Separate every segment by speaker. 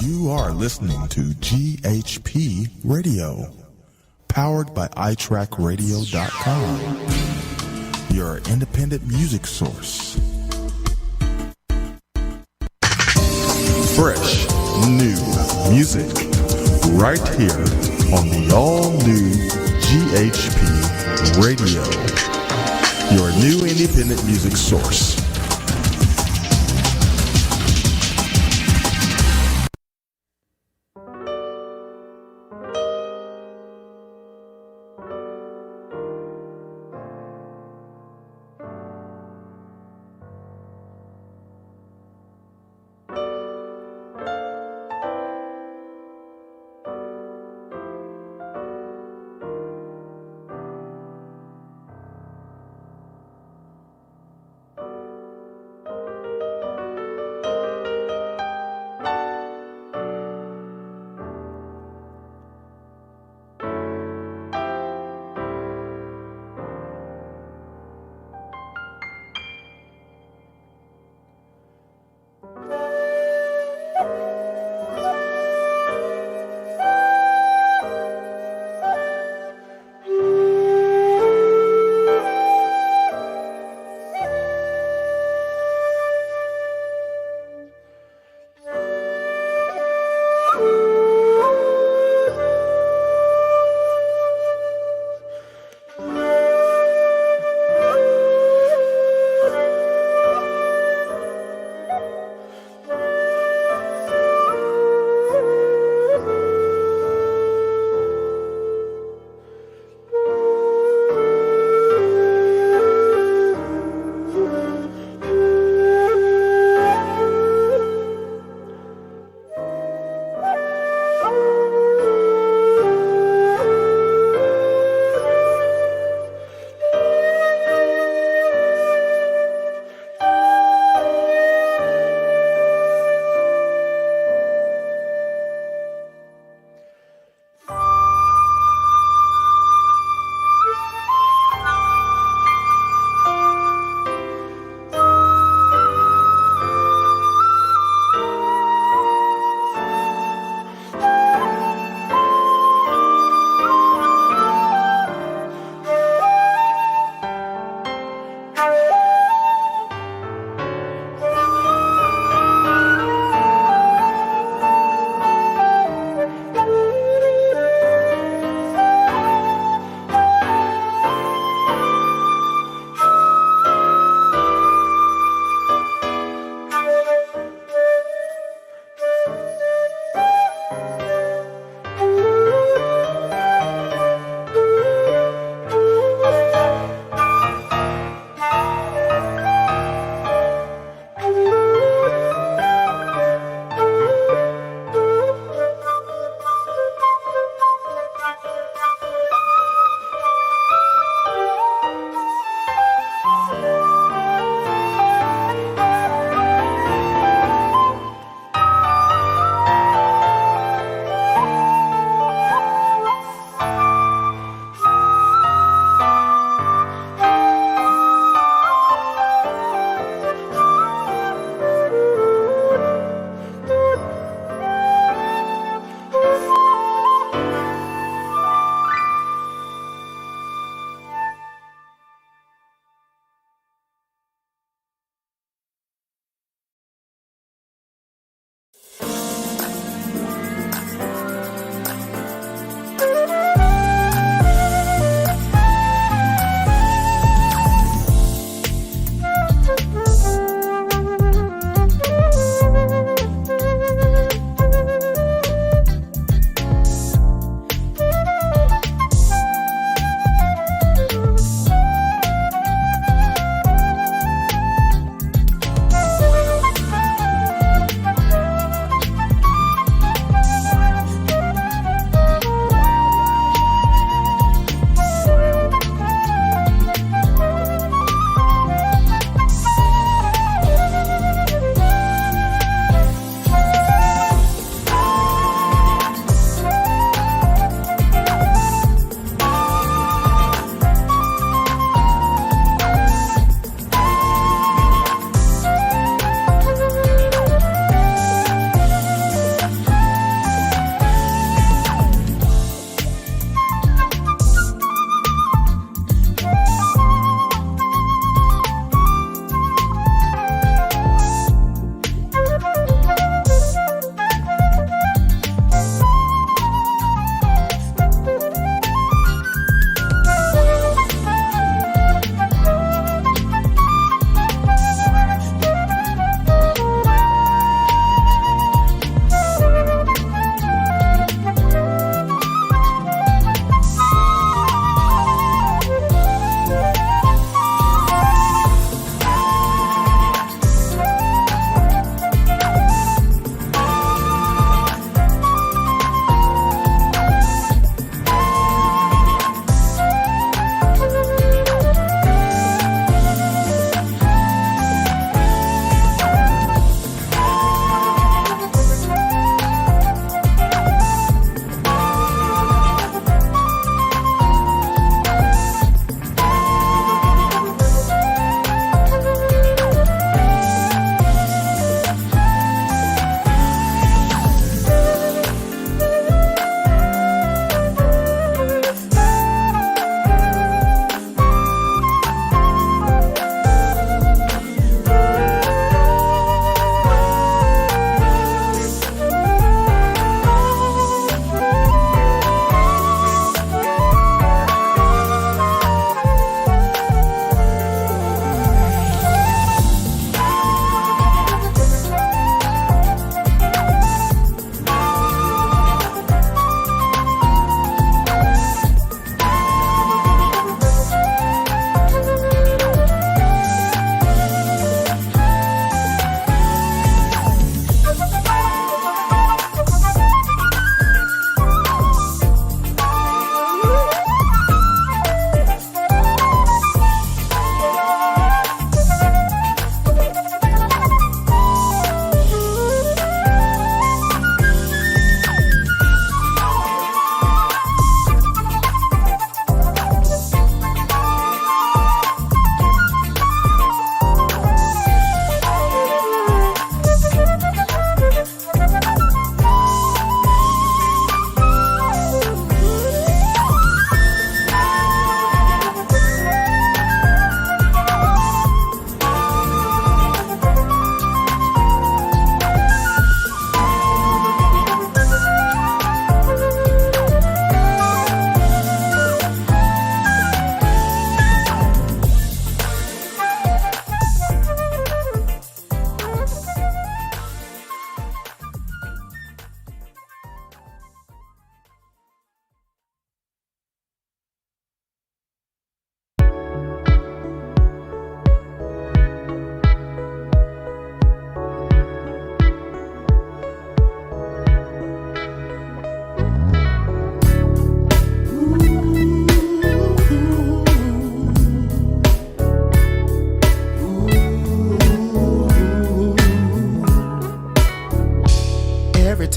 Speaker 1: You are listening to GHP Radio, powered by iTrackRadio.com, your independent music source. Fresh, new music, right here on the all-new GHP Radio, your new independent music source.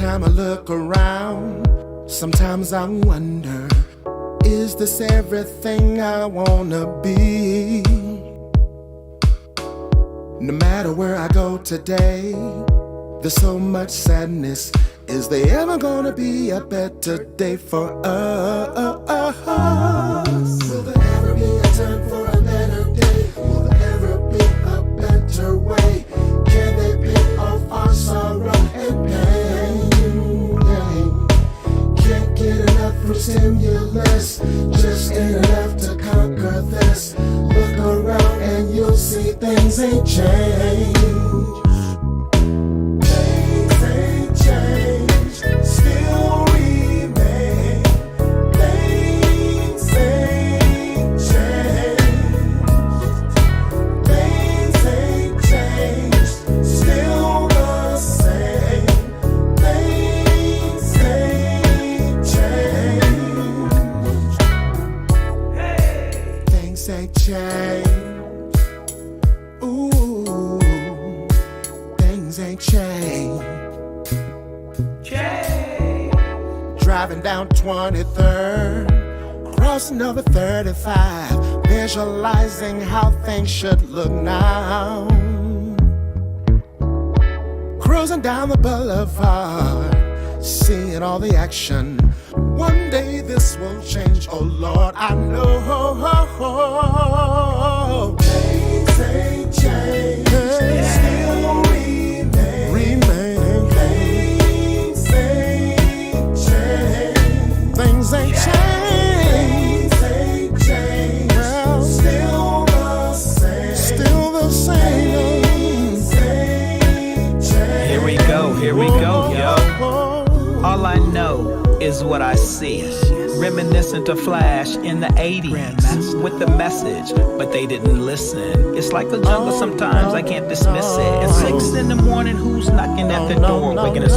Speaker 2: time I look around, sometimes I wonder, is this everything I wanna be? No matter where I go today, there's so much sadness. Is there ever gonna be a better day for us? Will there ever be a time for a better day? Will there ever be a better way? Can they pay off our sorrow and pain? Can't get enough from stimulus, just ain't enough to conquer this. Look around and you'll see things ain't changed. Driving down 23rd, crossing over 35, visualizing how things should look now. Cruising down the boulevard, seeing all the action. One day this will change, oh Lord, I know. Things ain't changed, still remain. Things ain't changed. Well, still the same. Still the same.
Speaker 3: Here we go, yo. All I know is what I see. Reminiscent of Flash in the 80s with the message, but they didn't listen. It's like the jungle sometimes, I can't dismiss it. At 6 in the morning, who's knocking at the door? Waking us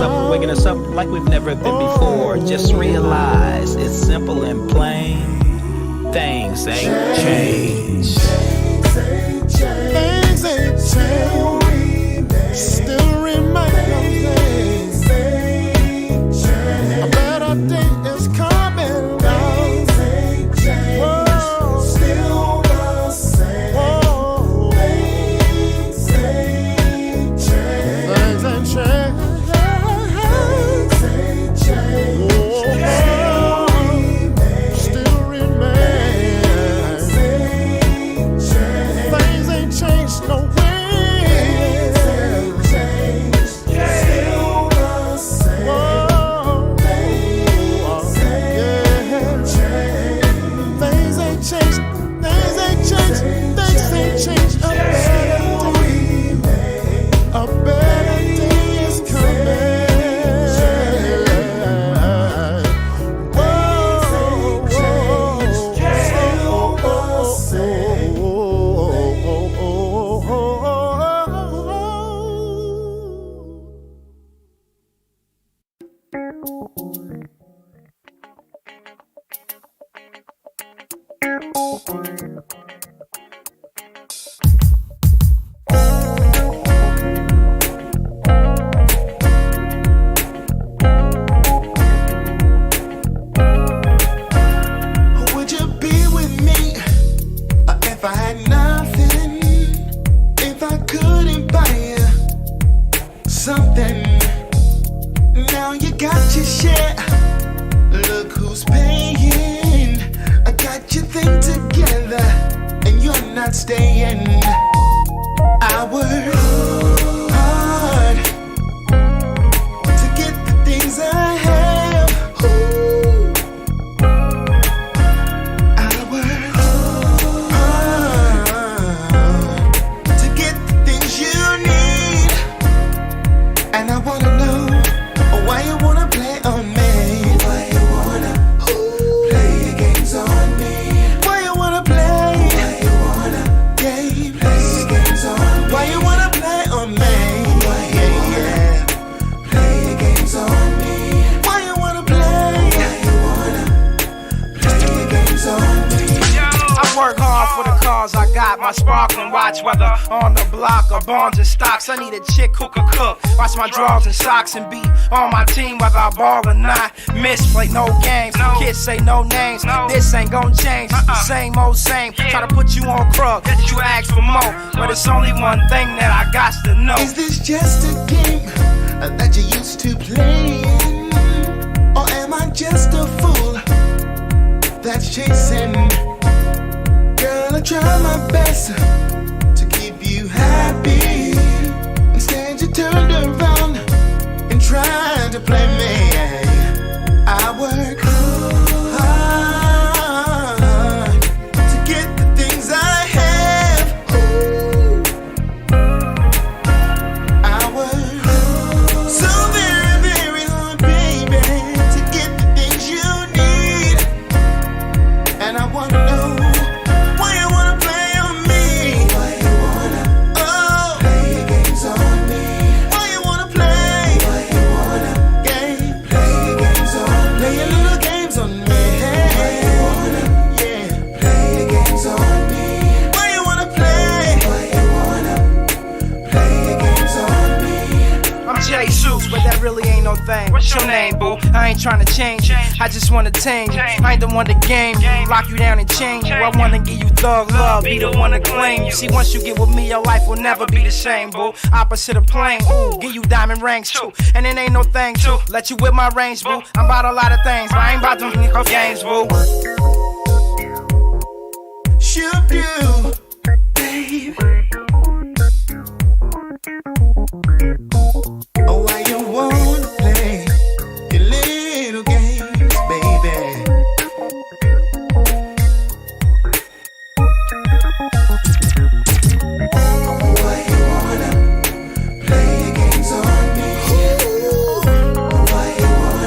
Speaker 3: up like we've never been before. Just realize it's simple and plain. Things ain't changed.
Speaker 2: Things ain't changed. Still remain. A better day is coming down. Whoa. Still the same. Whoa. Things ain't changed. Things ain't changed. Things ain't changed. Still remain. Things ain't changed. No way. Why you wanna
Speaker 4: my sparkling watch, whether on the block or bonds and stocks. I need a chick who can cook, wash my drawers and socks, and be on my team whether I ball or not. Misplay, no games, kids say no names. This ain't gon' change, same old same. Try to put you on crud, you ask for more, but it's only one thing that I got to know.
Speaker 2: Is this just a game that you used to play? Or am I just a fool that's chasing? Girl, I try my best to keep you happy. Instead you turned around and tried to play me. I work hard to get the things I have. I work so very, very hard, baby, to get the things you need. And I wanna know why you wanna play on me. Why you wanna play your games on me? Why you wanna play? Why you wanna play your games on me? Play your little games on me. Why you wanna play your games on me? Why you wanna play? Why you wanna play your games on me?
Speaker 4: I'm Jay Zeus, but that really ain't no thing. What's your name, boo? I ain't tryna change, I just wanna tame you. I ain't the one to game you, lock you down and chain you. I wanna give you thug love, be the one to claim you. See, once you get with me, your life will never be the same, boo. Opposite of plain, ooh, give you diamond rings too. And it ain't no thing too, let you with my range, boo. I'm about a lot of things, but I ain't about them games, boo.
Speaker 2: Should you, babe? Oh, why you wanna play your little games, baby? Why you wanna play your games on me? Why you wanna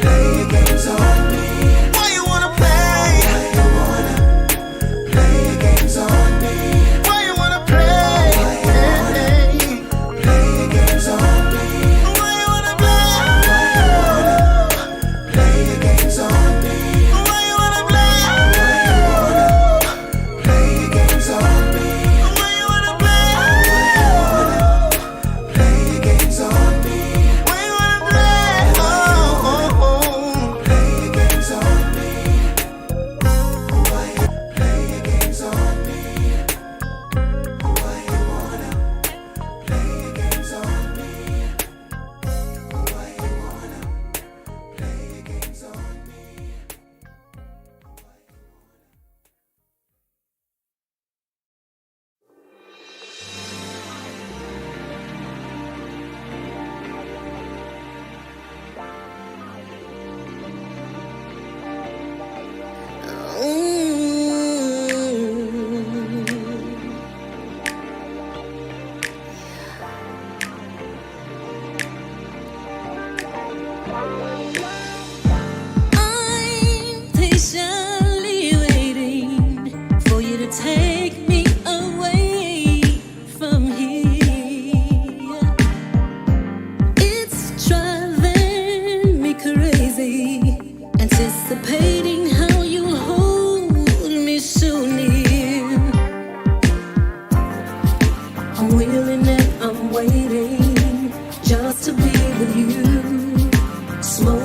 Speaker 2: play your games on me? Why you wanna play? Why you wanna play your games on me? Why you wanna play? Play your games on me. Why you wanna play? Why you wanna play your games on me? Why you wanna play? Why you wanna play your games on me? Why you wanna play? Why you wanna play your games on me? Why you wanna play? Oh, play your games on me. Why you play your games on me? Why you wanna play your games on me? Why you wanna play your games on me?
Speaker 5: I'm patiently waiting for you to take me away from here. It's driving me crazy, anticipating how you hold me so near. I'm willing and I'm waiting just to be with you. Smoke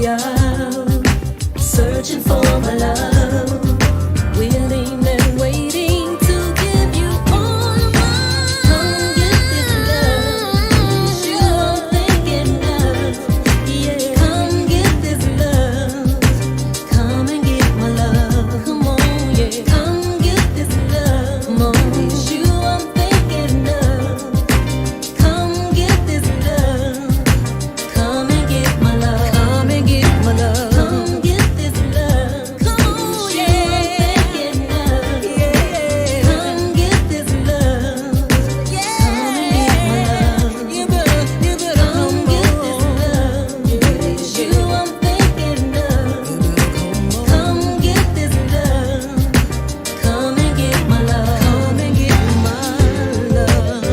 Speaker 5: out, searching for my love, willing and waiting to give you all of mine. Come get this love, it's you I'm thinking of. Yeah, come get this love, come and get my love. Come on, yeah, come get this love. Come on, it's you I'm thinking of. Come get this love, come and get my love. Come and get my love. Come get this love. Come on, yeah. Come get this love. Come and get my love. You better come get this love. It's you I'm thinking of. Come get this love. Come and get my love. Come and get my love.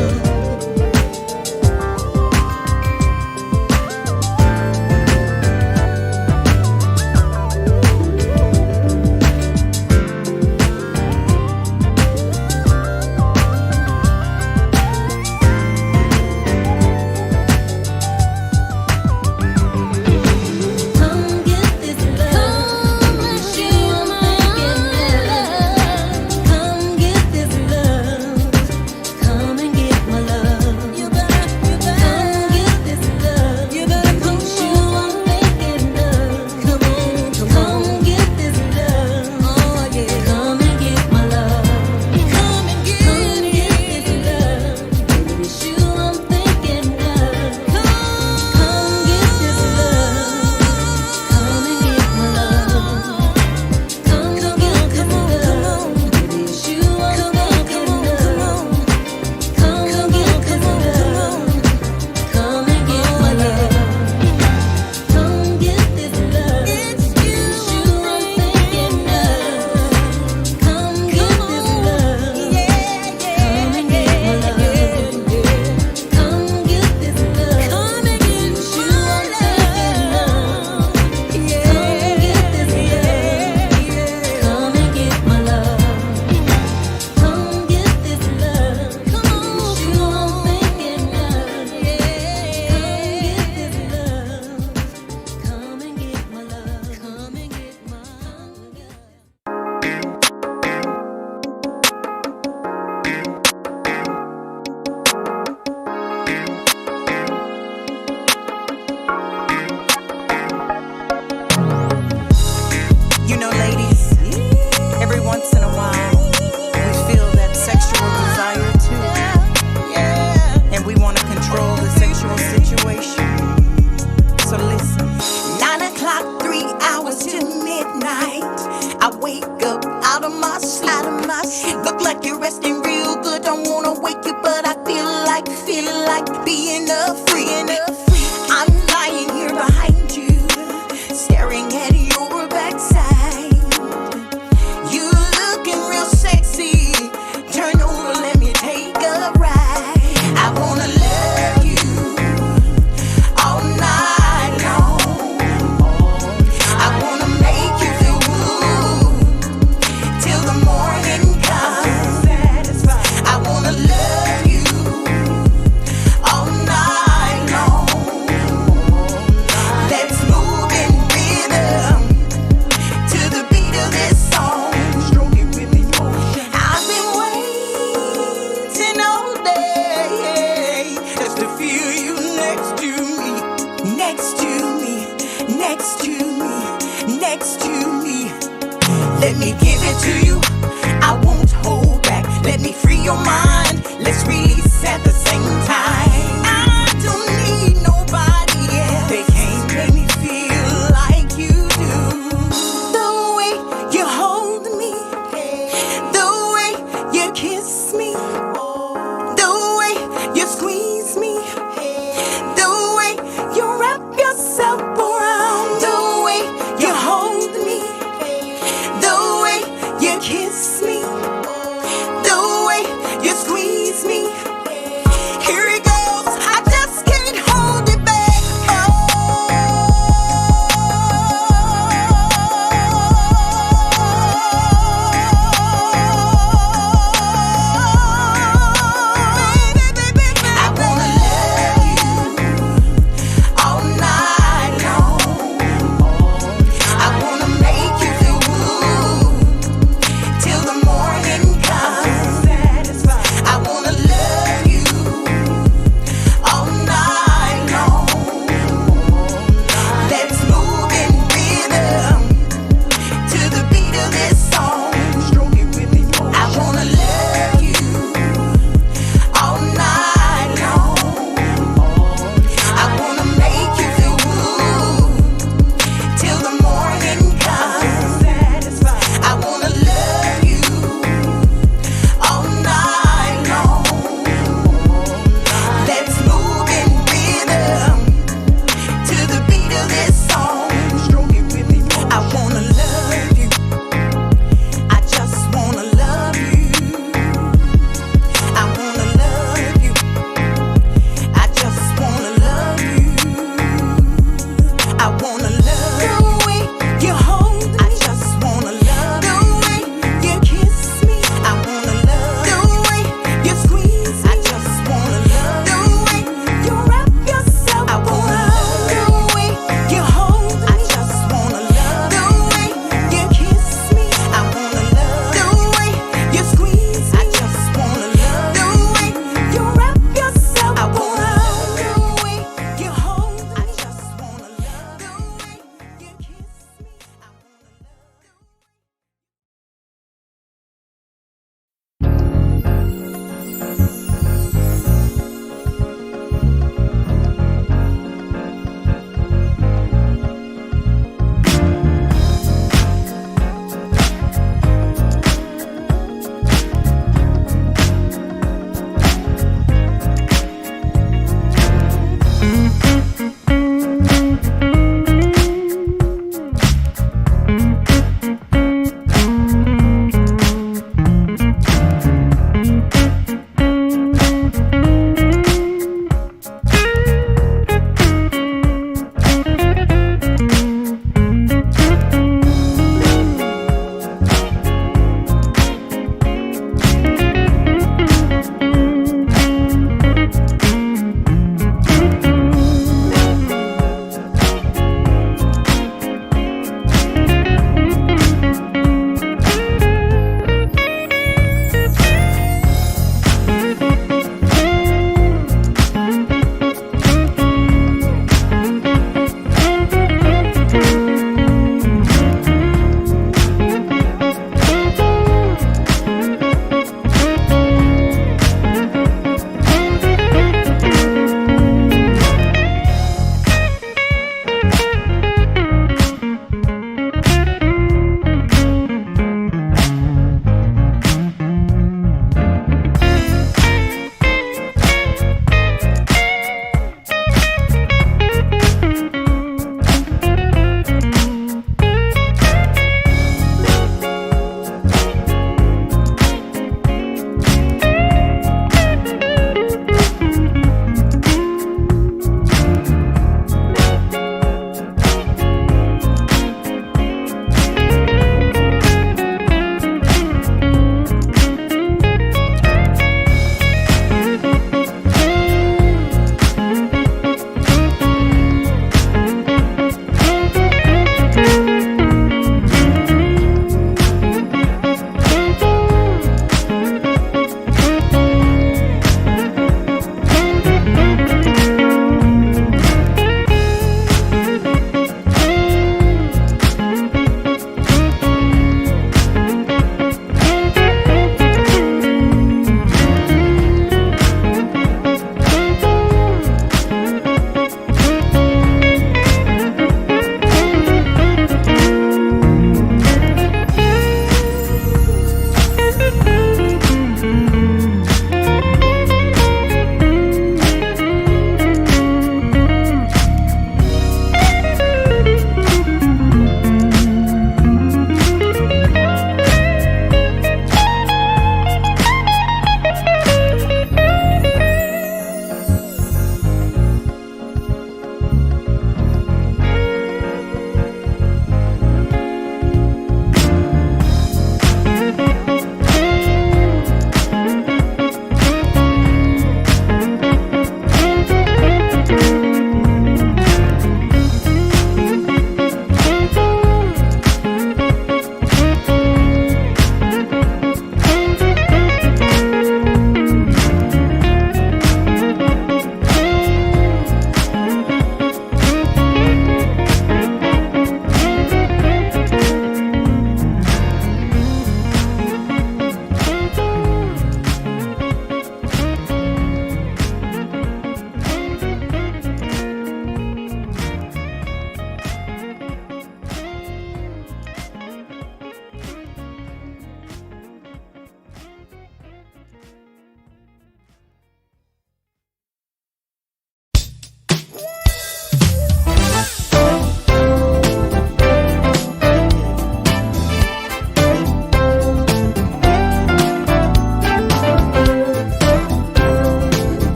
Speaker 5: Come get this love. It's you I'm thinking of. Come get this love. Come and get my love. You better come get this love. You better come. It's you I'm thinking of. Come on, come get this love. Oh yeah, come and get my love. Come and get this love. It's you I'm thinking of. Come get this love. Come and get my love. Come get this love. It's you I'm thinking of. Come get this love. Come and get my love. Come get this love. It's you I'm thinking of. Come get this love. Come and get my love. Come get this love. Come and get it's you I'm thinking of. Come get this love. Come and get my love. Come get this love. Come on, it's you I'm thinking of. Come get this love. Come and get my love. Come and get my love.
Speaker 6: You know, ladies, every once in a while, we feel that sexual desire too. And we want to control the sexual situation. So listen.
Speaker 7: 9 o'clock, 3 hours till midnight. I wake up out of my sleep. Look like you're resting real good. Don't wanna wake you, but I feeling like being a freak. I'm lying here behind you, staring at your backside. You looking real sexy. Turn over, let me take a ride. I wanna love you all night long. I wanna make you feel good till the morning comes. I wanna love you all night long. Let's move in rhythm to the beat of this song. I've been waiting all day just to feel you next to me, next to me, next to me, next to me. Let me give it to you. I won't hold back. Let me free your mind. Let's release at the same time. I don't need nobody else. They can't make me feel like you do. The way you hold me, the way you kiss me, the way you squeeze me, the way you wrap yourself around, the way you hold me, the way you kiss me, the way you squeeze me. Here it goes.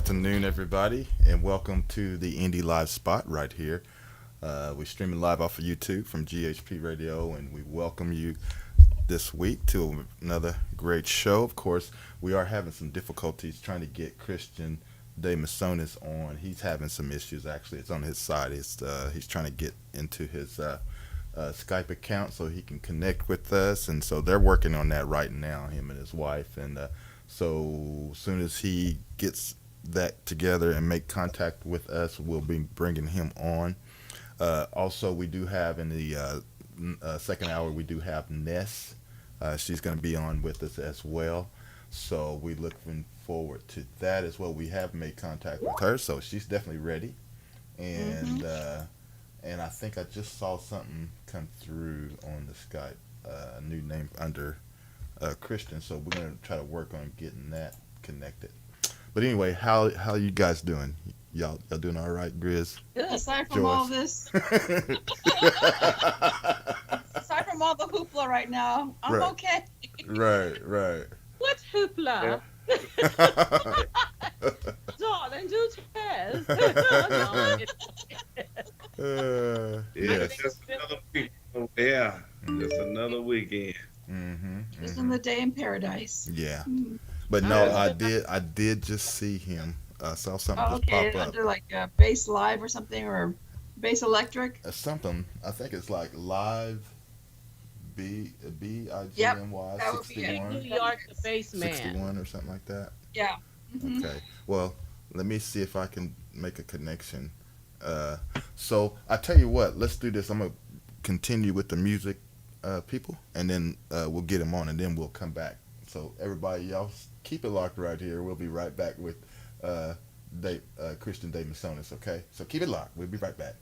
Speaker 8: afternoon, everybody, and welcome to the Indie Live Spot right here. We're streaming live off of YouTube from GHP Radio, and we welcome you this week to another great show. Of course, we are having some difficulties trying to get Christian de Mesones on. He's having some issues, actually. It's on his side. He's trying to get into his Skype account so he can connect with us, and so they're working on that right now, him and his wife, and so as soon as he gets that together and make contact with us, we'll be bringing him on. Also, we do have in the second hour, we do have NES. She's going to be on with us as well, so we're looking forward to that as well. We have made contact with her, so she's definitely ready, and and I think I just saw something come through on the Skype, a new name under Christian, so we're going to try to work on getting that connected. But anyway, how you guys doing? Y'all doing all right, Grizz?
Speaker 9: Aside from all this, aside from all the hoopla right now, I'm
Speaker 8: Right.
Speaker 9: okay.
Speaker 8: Right.
Speaker 10: What hoopla? Darling, do tell.
Speaker 8: Yes.
Speaker 11: Just another week. Yeah, just another weekend.
Speaker 9: Just another day in paradise.
Speaker 8: Yeah. But no, I did just see him. I saw something
Speaker 9: Oh,
Speaker 8: just
Speaker 9: okay,
Speaker 8: pop up.
Speaker 9: under like Bass Live or something, or Bass Electric.
Speaker 8: Something. I think it's like Live BIGMY
Speaker 9: that would be it.
Speaker 8: 61.
Speaker 10: New York, the bass man.
Speaker 8: 61 or something like that.
Speaker 9: Yeah.
Speaker 8: Okay. Well, let me see if I can make a connection. So I tell you what, let's do this. I'm gonna continue with the music, people, and then we'll get him on, and then we'll come back. So everybody, y'all keep it locked right here. We'll be right back with Christian de Mesones. Okay. So keep it locked. We'll be right back.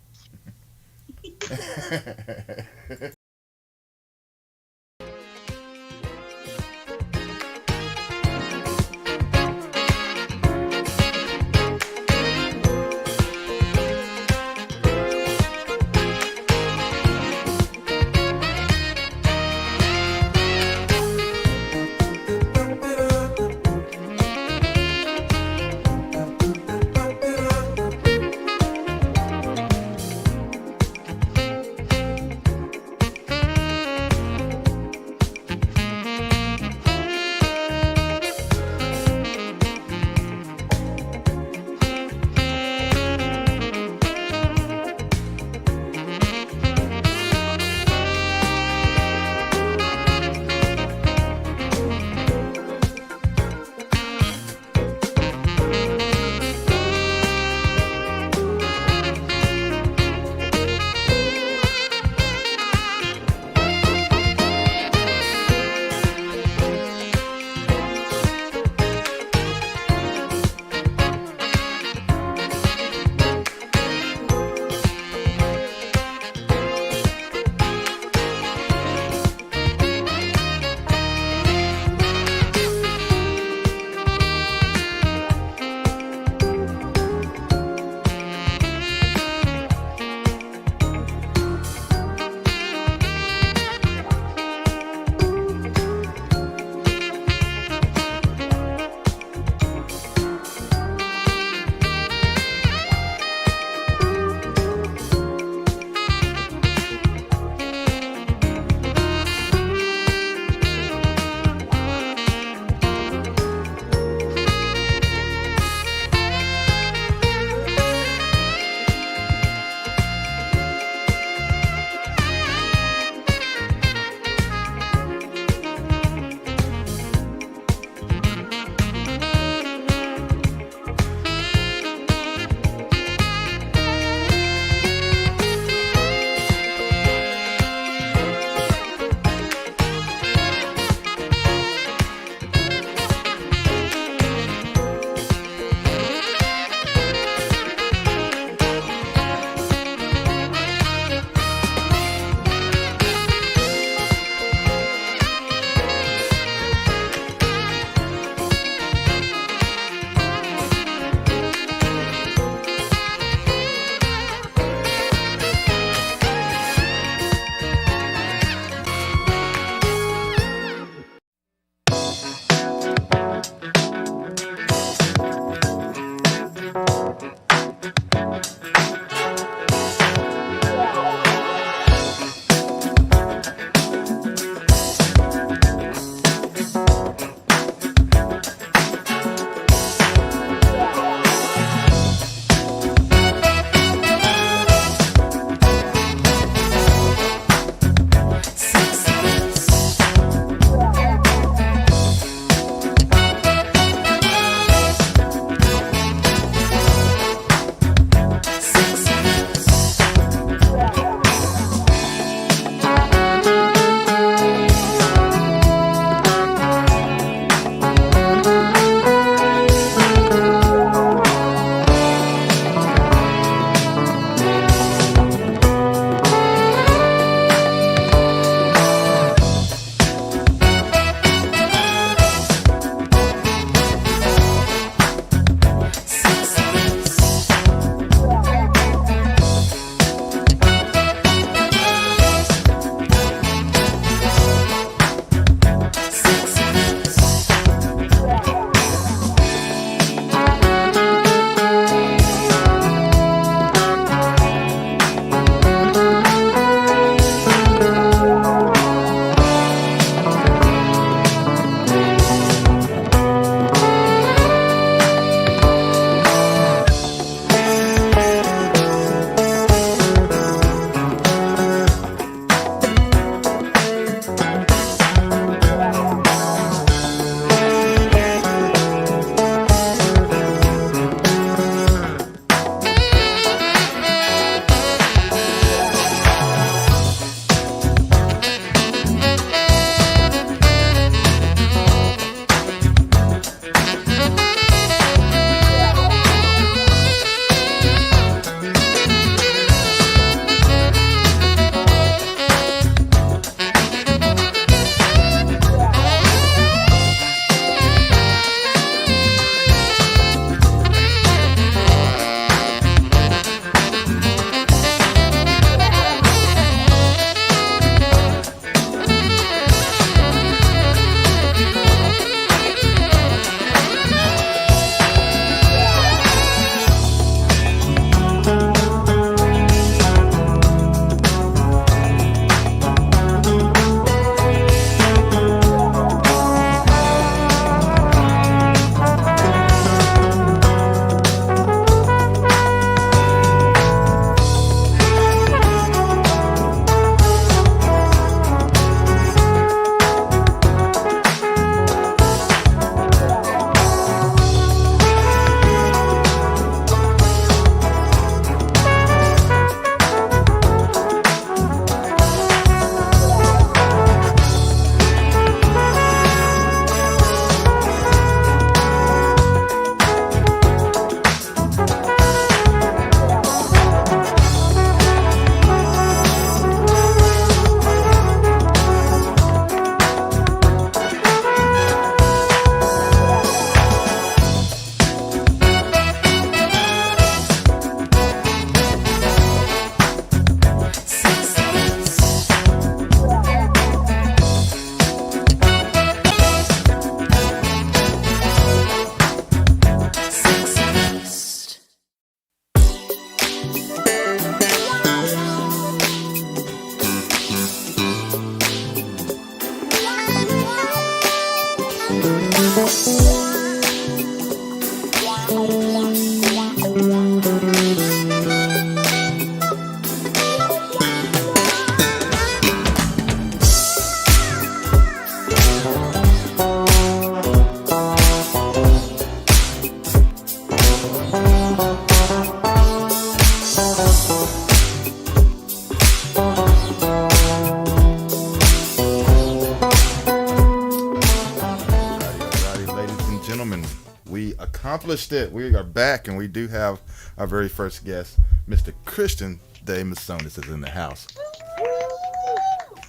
Speaker 8: accomplished it. We are back, and we do have our very first guest, Mr. Christian de Mesones, is in the house.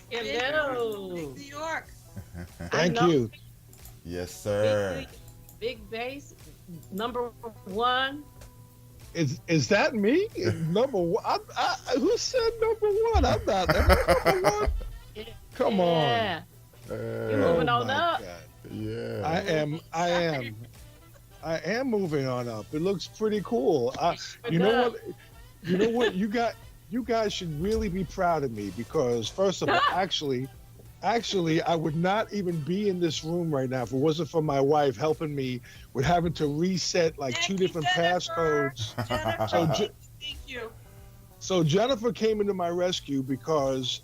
Speaker 10: Hello.
Speaker 9: New York.
Speaker 12: Thank you.
Speaker 8: Yes, sir.
Speaker 10: Big bass, number one.
Speaker 12: Is that me? Number one? Who said number one? I'm not number one. Come on.
Speaker 10: Yeah. You're moving on up.
Speaker 12: God.
Speaker 8: Yeah.
Speaker 12: I am moving on up. It looks pretty cool. You know what? You guys should really be proud of me because first of all, actually, I would not even be in this room right now if it wasn't for my wife helping me with having to reset like two different passcodes.
Speaker 9: Thank you.
Speaker 12: So Jennifer came into my rescue because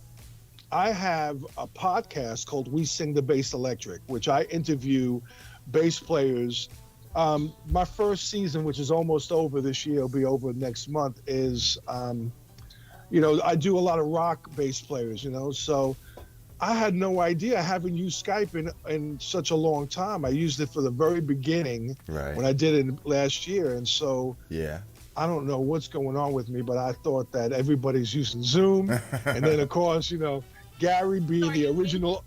Speaker 12: I have a podcast called We Sing the Bass Electric, which I interview bass players. My first season, which is almost over this year, will be over next month, is, I do a lot of rock bass players, so I had no idea. I haven't used Skype in such a long time. I used it for the very beginning when I did it last year. And so I don't know what's going on with me, but I thought that everybody's using Zoom. And then, of course, Gary being the original,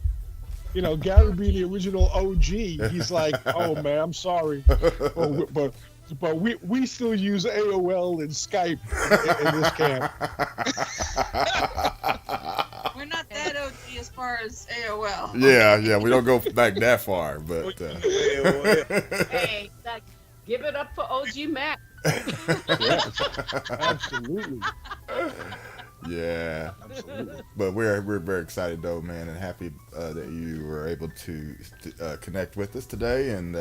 Speaker 12: OG, he's like, oh, man, I'm sorry. But we still use AOL and Skype in this camp.
Speaker 9: We're not that OG as far as AOL.
Speaker 8: Yeah, we don't go back that far, but
Speaker 10: Hey, give it up for OG Mac.
Speaker 12: Yes, absolutely.
Speaker 8: Yeah,
Speaker 12: absolutely.
Speaker 8: But we're very excited though, man, and happy that you were able to connect with us today, and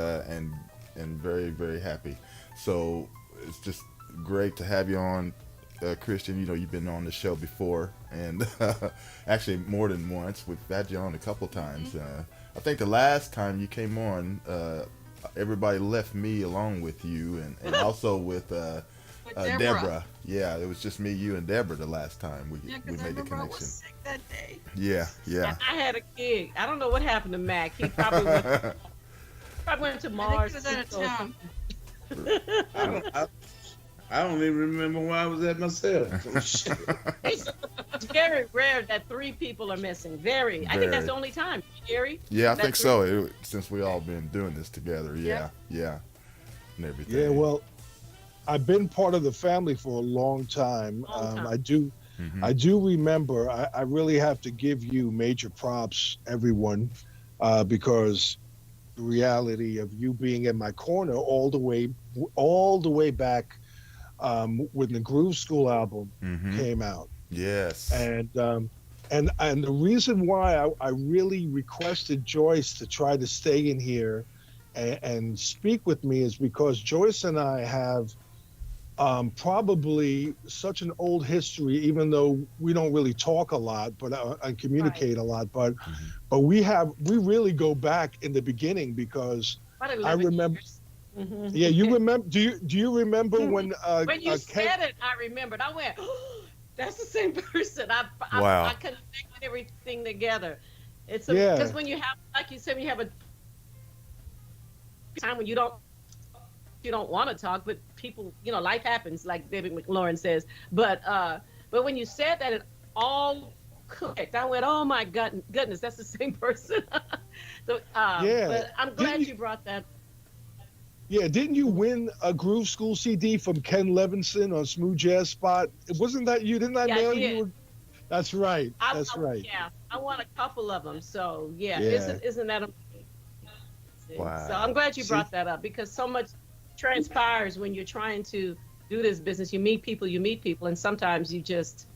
Speaker 8: very, very happy. So it's just great to have you on, Christian. You've been on the show before, and actually more than once. We've had you on a couple times. I think the last time you came on, everybody left me along with you, and also with Deborah. Yeah, it was just me, you, and Deborah the last time we made the connection.
Speaker 9: Was sick that day.
Speaker 8: Yeah.
Speaker 10: I had a gig. I don't know what happened to Mac. He probably went to Mars.
Speaker 9: I think he was out of town.
Speaker 11: I don't even remember where I was at myself.
Speaker 10: It's very rare that 3 people are missing. Very. I think that's the only time. Gary?
Speaker 8: Yeah, I think so. Since we all been doing this together. Yeah. And everything.
Speaker 12: Yeah, well, I've been part of the family for a long time. I do remember. I really have to give you major props, everyone, because the reality of you being in my corner all the way back when the Groove School album came out.
Speaker 8: Yes.
Speaker 12: And the reason why I really requested Joyce to try to stay in here and speak with me is because Joyce and I have probably such an old history, even though we don't really talk a lot, but and communicate a lot. But we really go back in the beginning because I remember.
Speaker 10: Mm-hmm.
Speaker 12: Yeah, you remember? Do you remember when
Speaker 10: you said it? I remembered. I went, oh, that's the same person. I connected everything together. It's because when you have, like you said, when you have a time when you don't want to talk, but people, life happens, like David McLaurin says. But when you said that, it all clicked. I went, oh my goodness, that's the same person. So, but I'm glad you brought that.
Speaker 12: Yeah, didn't you win a Groove School CD from Ken Levinson on Smooth Jazz Spot? Wasn't that you? Didn't I mail you? That's right. That's right.
Speaker 10: Yeah, I won a couple of them. So isn't that amazing?
Speaker 8: Wow. So
Speaker 10: I'm glad you brought that up because so much transpires when you're trying to do this business. You meet people, and sometimes you just,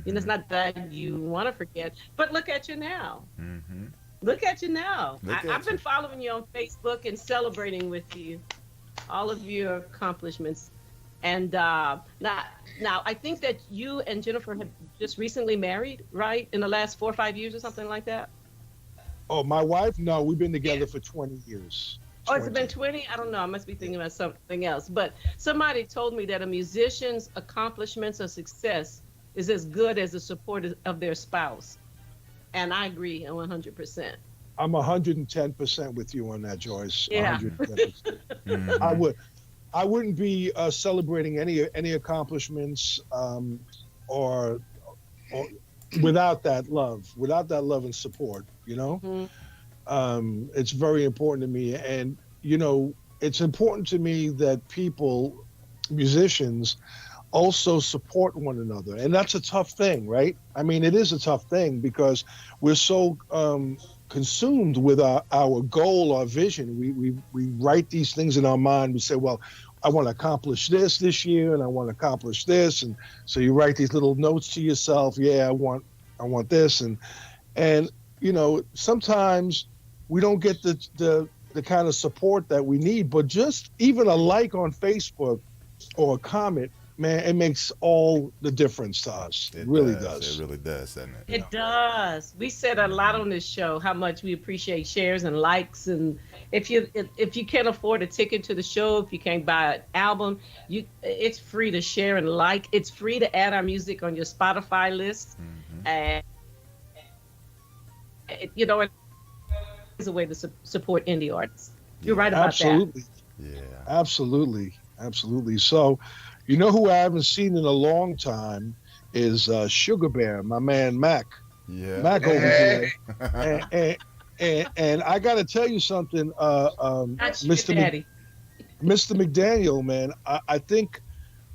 Speaker 10: it's not that you want to forget, but look at you now. Mm-hmm. Look at you now. I've been following you on Facebook and celebrating with you all of your accomplishments. And now I think that you and Jennifer have just recently married, right? In the last 4 or 5 years or something like that?
Speaker 12: Oh, my wife? No, we've been together for 20 years.
Speaker 10: Oh, it's been 20? I don't know. I must be thinking about something else. But somebody told me that a musician's accomplishments or success is as good as the support of their spouse. And I agree 100%. I'm
Speaker 12: 110% with you on that, Joyce.
Speaker 10: Yeah.
Speaker 12: 110%. I wouldn't be celebrating any accomplishments or without that love and support. You know, it's very important to me, and you know, it's important to me that people, musicians, also support one another, and that's a tough thing, right? I mean, it is a tough thing because we're so consumed with our goal, our vision. We write these things in our mind. We say, well, I want to accomplish this year, and I want to accomplish this, and so you write these little notes to yourself. Yeah, I want this, and you know, sometimes we don't get the kind of support that we need. But just even a like on Facebook or a comment, man, it makes all the difference to us. It really does.
Speaker 8: It really does, doesn't it?
Speaker 10: It does. We said a lot on this show how much we appreciate shares and likes, and if you can't afford a ticket to the show, if you can't buy an album, it's free to share and like. It's free to add our music on your Spotify list, and you know, it's a way to support indie artists. You're right about
Speaker 12: absolutely.
Speaker 10: that.
Speaker 12: Yeah, absolutely. So, you know who I haven't seen in a long time is Sugar Bear, my man Mac.
Speaker 8: Yeah,
Speaker 12: Mac over here. And I got to tell you something, Mr. McDaniel, man. I think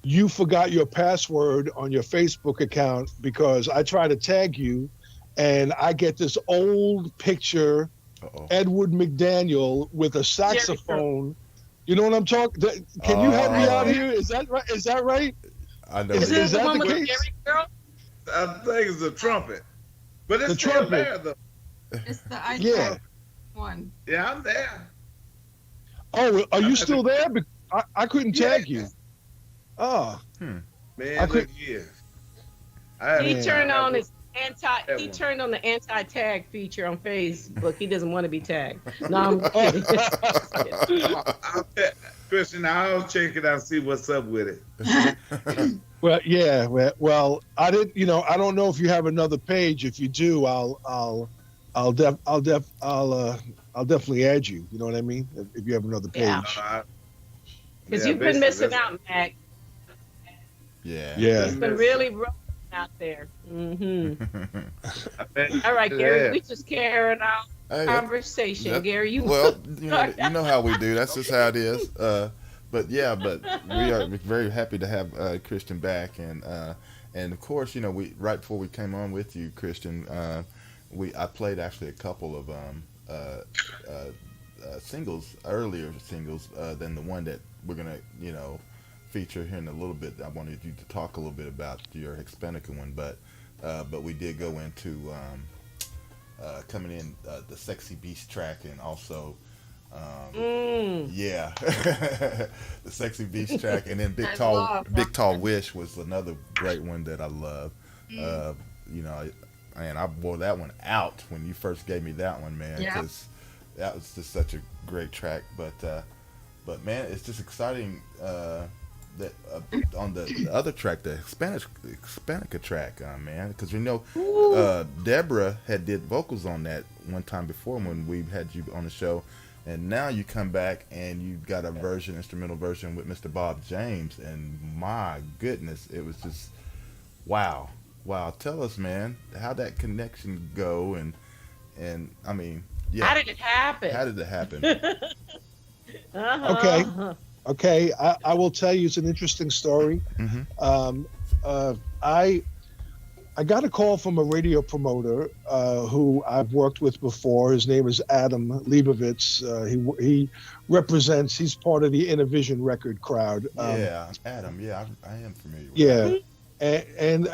Speaker 12: you forgot your password on your Facebook account because I try to tag you, and I get this old picture, Edward McDaniel with a saxophone. You know what I'm talking? Can you help me out here? Is that right? Is that right?
Speaker 8: I know.
Speaker 12: Is that the case?
Speaker 11: I think it's a trumpet, but it's
Speaker 12: The
Speaker 11: still
Speaker 12: trumpet.
Speaker 11: there though.
Speaker 9: It's the ice
Speaker 12: Yeah.
Speaker 9: one.
Speaker 11: Yeah, I'm there.
Speaker 12: Oh, are you still there? I couldn't tag you. Oh.
Speaker 11: Man,
Speaker 12: I could-
Speaker 11: look here.
Speaker 10: He turned on
Speaker 11: his.
Speaker 10: He turned on the anti-tag feature on Facebook. He doesn't want to be tagged. No, I'm kidding.
Speaker 11: Christian, I'll check it out and see what's up with it.
Speaker 12: Well, yeah. Well, I didn't. You know, I don't know if you have another page. If you do, I'll definitely add you. You know what I mean? If you have another page.
Speaker 10: Yeah. Because you've been missing out, Mac.
Speaker 8: Yeah.
Speaker 10: It's been really rough out there. All right, Gary, we just carrying on conversation. Gary, you
Speaker 8: well, you know how we do. That's just how it is. But we are very happy to have Christian back, and of course, you know, right before we came on with you, Christian, I played actually a couple of earlier singles than the one that we're gonna, you know, feature here in a little bit. I wanted you to talk a little bit about your Hispanica one, but we did go into coming in the Sexy Beast track, and also the Sexy Beast track, and then Big Tall Wish was another great one that I love. You know, and I wore that one out when you first gave me that one, man, because that was just such a great track. But man, it's just exciting that on the other track, the Hispanica track, man, because we know Deborah did vocals on that one time before when we had you on the show, and now you come back and you got a instrumental version with Mr. Bob James, and my goodness, it was just wow. Tell us, man, how'd that connection go, and I mean,
Speaker 10: how did it happen?
Speaker 12: Okay, I will tell you, it's an interesting story. I got a call from a radio promoter who I've worked with before. His name is Adam Leibovitz. He's part of the Innovision record crowd.
Speaker 8: Adam. Yeah, I am familiar with
Speaker 12: that. And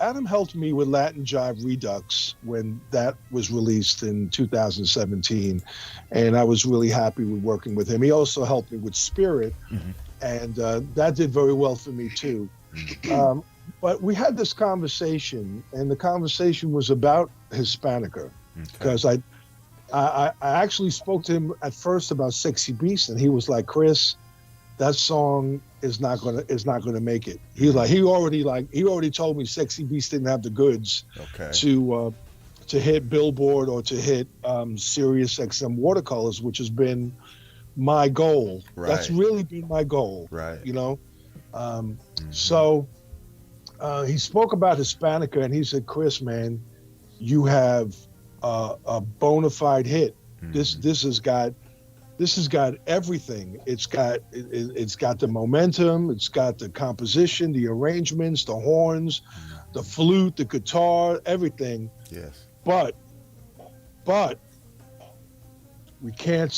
Speaker 12: Adam helped me with Latin Jive Redux when that was released in 2017, and I was really happy with working with him. He also helped me with Spirit, and that did very well for me too. But we had this conversation, and the conversation was about Hispanica, because I actually spoke to him at first about Sexy Beast, and he was like, "Chris, that song is not gonna make it." He already told me Sexy Beast didn't have the goods to hit Billboard or to hit Sirius XM Watercolors, which has been my goal. That's
Speaker 8: Right.
Speaker 12: really been my goal.
Speaker 8: Right.
Speaker 12: You know, so he spoke about Hispanica, and he said, "Chris, man, you have a bona fide hit. This has got everything. It's got the momentum. It's got the composition, the arrangements, the horns, the flute, the guitar, everything.
Speaker 8: Yes.
Speaker 12: But we can't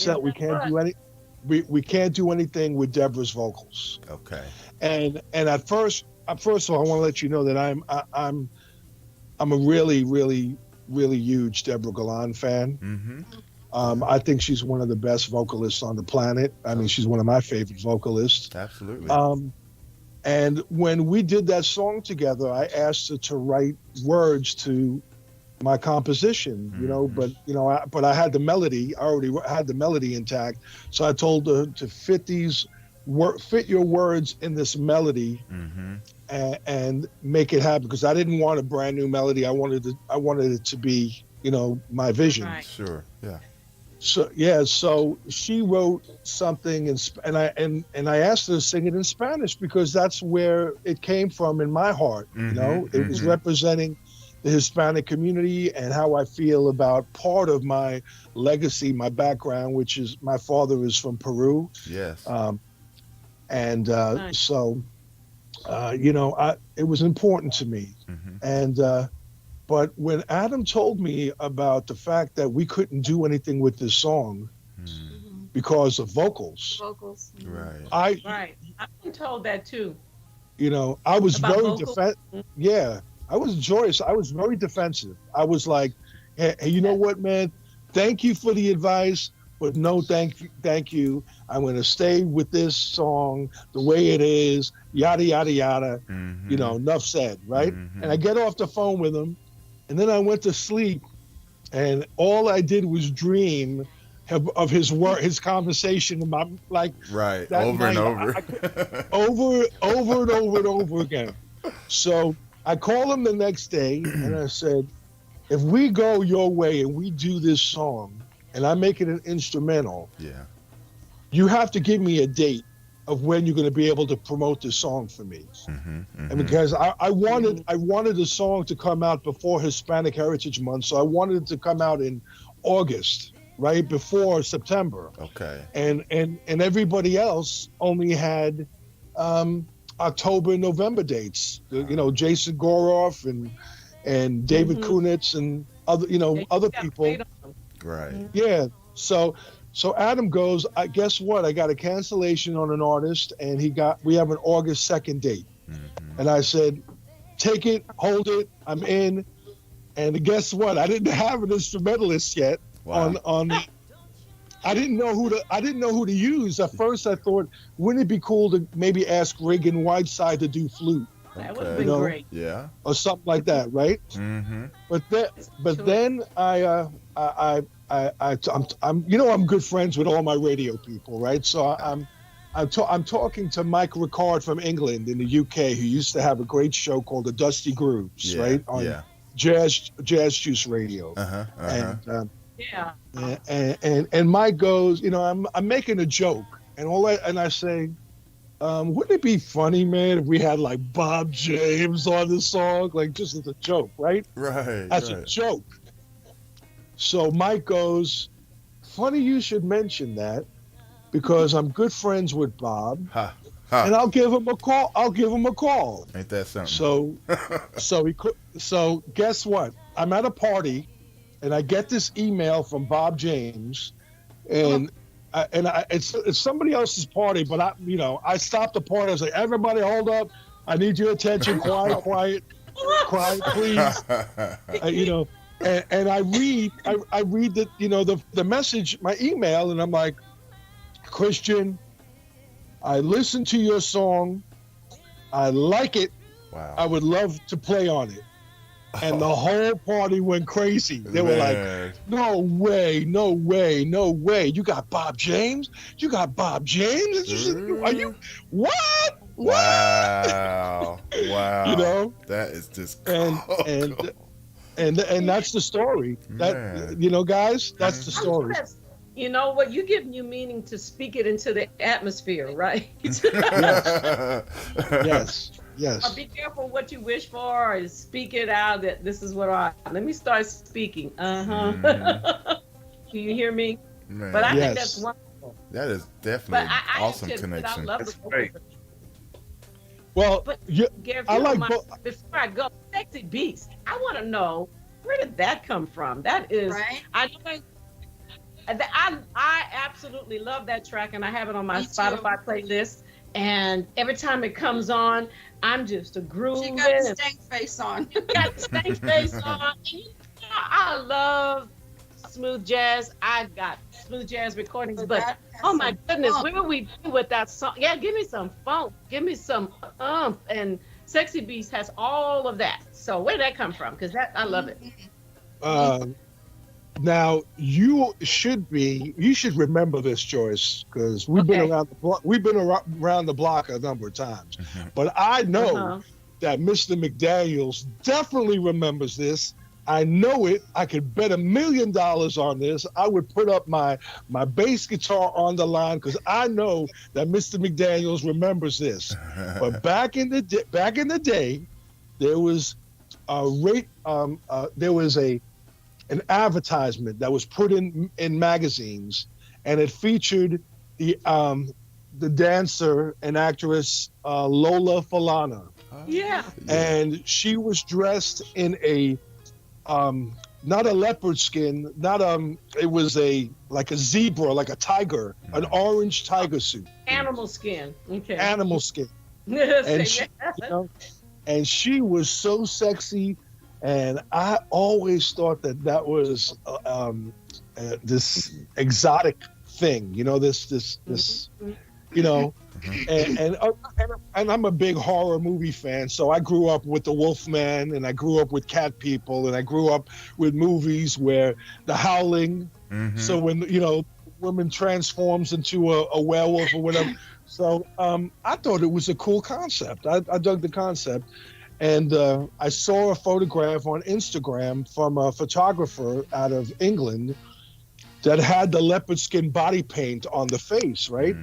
Speaker 12: we can't do anything with Deborah's vocals.
Speaker 8: Okay.
Speaker 12: And at first of all, I want to let you know that I'm a really huge Deborah Galan fan.
Speaker 8: Mm-hmm.
Speaker 12: I think she's one of the best vocalists on the planet. I mean, she's one of my favorite vocalists.
Speaker 8: Absolutely.
Speaker 12: And when we did that song together, I asked her to write words to my composition, you know, but I had the melody. I already had the melody intact, so I told her to fit your words in this melody and make it happen, because I didn't want a brand new melody. I wanted it to be, my vision.
Speaker 10: Right.
Speaker 8: Sure. Yeah.
Speaker 12: So she wrote something and I asked her to sing it in Spanish, because that's where it came from in my heart. It was representing the Hispanic community and how I feel about part of my legacy, my background, which is my father is from Peru.
Speaker 8: Yes.
Speaker 12: Nice. So it was important to me. But when Adam told me about the fact that we couldn't do anything with this song because of vocals,
Speaker 8: Right.
Speaker 10: Right. I've been told that too.
Speaker 12: I was
Speaker 10: About
Speaker 12: very
Speaker 10: vocals?
Speaker 12: I was Joyce. I was very defensive. I was like, hey, you know what, man? Thank you for the advice, but no, thank you. I'm going to stay with this song the way it is. Yada yada yada. Enough said, right? And I get off the phone with him. And then I went to sleep, and all I did was dream of his conversation, like
Speaker 8: Right,
Speaker 12: that
Speaker 8: over and
Speaker 12: night.
Speaker 8: over.
Speaker 12: over and over again. So I called him the next day, and I said, if we go your way and we do this song, and I make it an instrumental, you have to give me a date of when you're going to be able to promote this song for me. And because I wanted the song to come out before Hispanic Heritage Month, so I wanted it to come out in August, right before September.
Speaker 8: Okay.
Speaker 12: And everybody else only had October and November dates. Jason Goroff and David Kunitz and other people.
Speaker 8: Right.
Speaker 12: Yeah. So Adam goes, guess what? I got a cancellation on an artist, and we have an August 2nd date. And I said, take it, hold it, I'm in. And guess what? I didn't have an instrumentalist yet.
Speaker 8: Wow.
Speaker 12: I didn't know who to use. At first I thought, wouldn't it be cool to maybe ask Reagan Whiteside to do flute?
Speaker 10: That would have been great.
Speaker 8: Yeah.
Speaker 12: Or something like that, right? But then I'm good friends with all my radio people, right? So I'm talking to Mike Ricard from England in the UK, who used to have a great show called The Dusty Grooves, right? On Jazz Juice Radio. And Mike goes, I'm making a joke, and I say, wouldn't it be funny, man, if we had like Bob James on the song, like just as a joke, right?
Speaker 8: Right.
Speaker 12: As a joke. So Mike goes, funny you should mention that, because I'm good friends with Bob, and I'll give him a call.
Speaker 8: Ain't that something?
Speaker 12: So guess what? I'm at a party, and I get this email from Bob James, and it's somebody else's party, but I stopped the party. I was like, everybody, hold up! I need your attention. Quiet, please. And I read the message, my email, and I'm like, Christian, I listened to your song, I like it.
Speaker 8: Wow.
Speaker 12: I would love to play on it. And the whole party went crazy. They were like, no way. You got Bob James? Are you what?
Speaker 8: Wow. That is just
Speaker 12: and that's the story. That guys, that's the story.
Speaker 10: You know what? You give new meaning to speak it into the atmosphere, right?
Speaker 12: Yes.
Speaker 10: Or be careful what you wish for, or speak it out. That this is what let me start speaking. Do you hear me?
Speaker 8: Man.
Speaker 10: But I think that's wonderful.
Speaker 8: That is definitely
Speaker 10: But I
Speaker 8: awesome
Speaker 10: have to admit,
Speaker 8: connection.
Speaker 10: I love
Speaker 11: That's
Speaker 10: the
Speaker 11: great.
Speaker 10: vocals.
Speaker 12: Well,
Speaker 10: But Gary, if
Speaker 12: I
Speaker 10: you
Speaker 12: like
Speaker 10: don't mind, before I go, Sexy Beast, I want to know, where did that come from? That is,
Speaker 9: Right?
Speaker 10: I know I absolutely love that track, and I have it on my
Speaker 9: Me too.
Speaker 10: Spotify playlist. And every time it comes on, I'm just a groove.
Speaker 9: She got the stank face on.
Speaker 10: Got the stank face on. And you know, I love smooth jazz. I've got smooth jazz recordings, but oh my goodness, what would we do with that song? Yeah, give me some funk, give me some and Sexy Beast has all of that. So where did that come from? Because that I love it.
Speaker 12: Now you should remember this, Joyce, because we've been around the block. We've been around the block a number of times, but I know that Mr. McDaniels definitely remembers this. I know it. I could bet $1 million on this. I would put up my bass guitar on the line because I know that Mr. McDaniels remembers this. But back in the day, there was an advertisement that was put in magazines, and it featured the dancer and actress Lola Falana.
Speaker 10: Yeah.
Speaker 12: And she was dressed in a not a leopard skin, it was like a zebra, like a tiger, an orange tiger suit.
Speaker 10: Animal skin. Okay.
Speaker 12: Animal skin.
Speaker 10: and
Speaker 12: And she was so sexy, and I always thought that was this exotic thing, this and I'm a big horror movie fan, so I grew up with The Wolfman, and I grew up with Cat People, and I grew up with movies where The Howling. So when woman transforms into a werewolf or whatever. So I thought it was a cool concept. I dug the concept. And I saw a photograph on Instagram from a photographer out of England that had the leopard skin body paint on the face, right?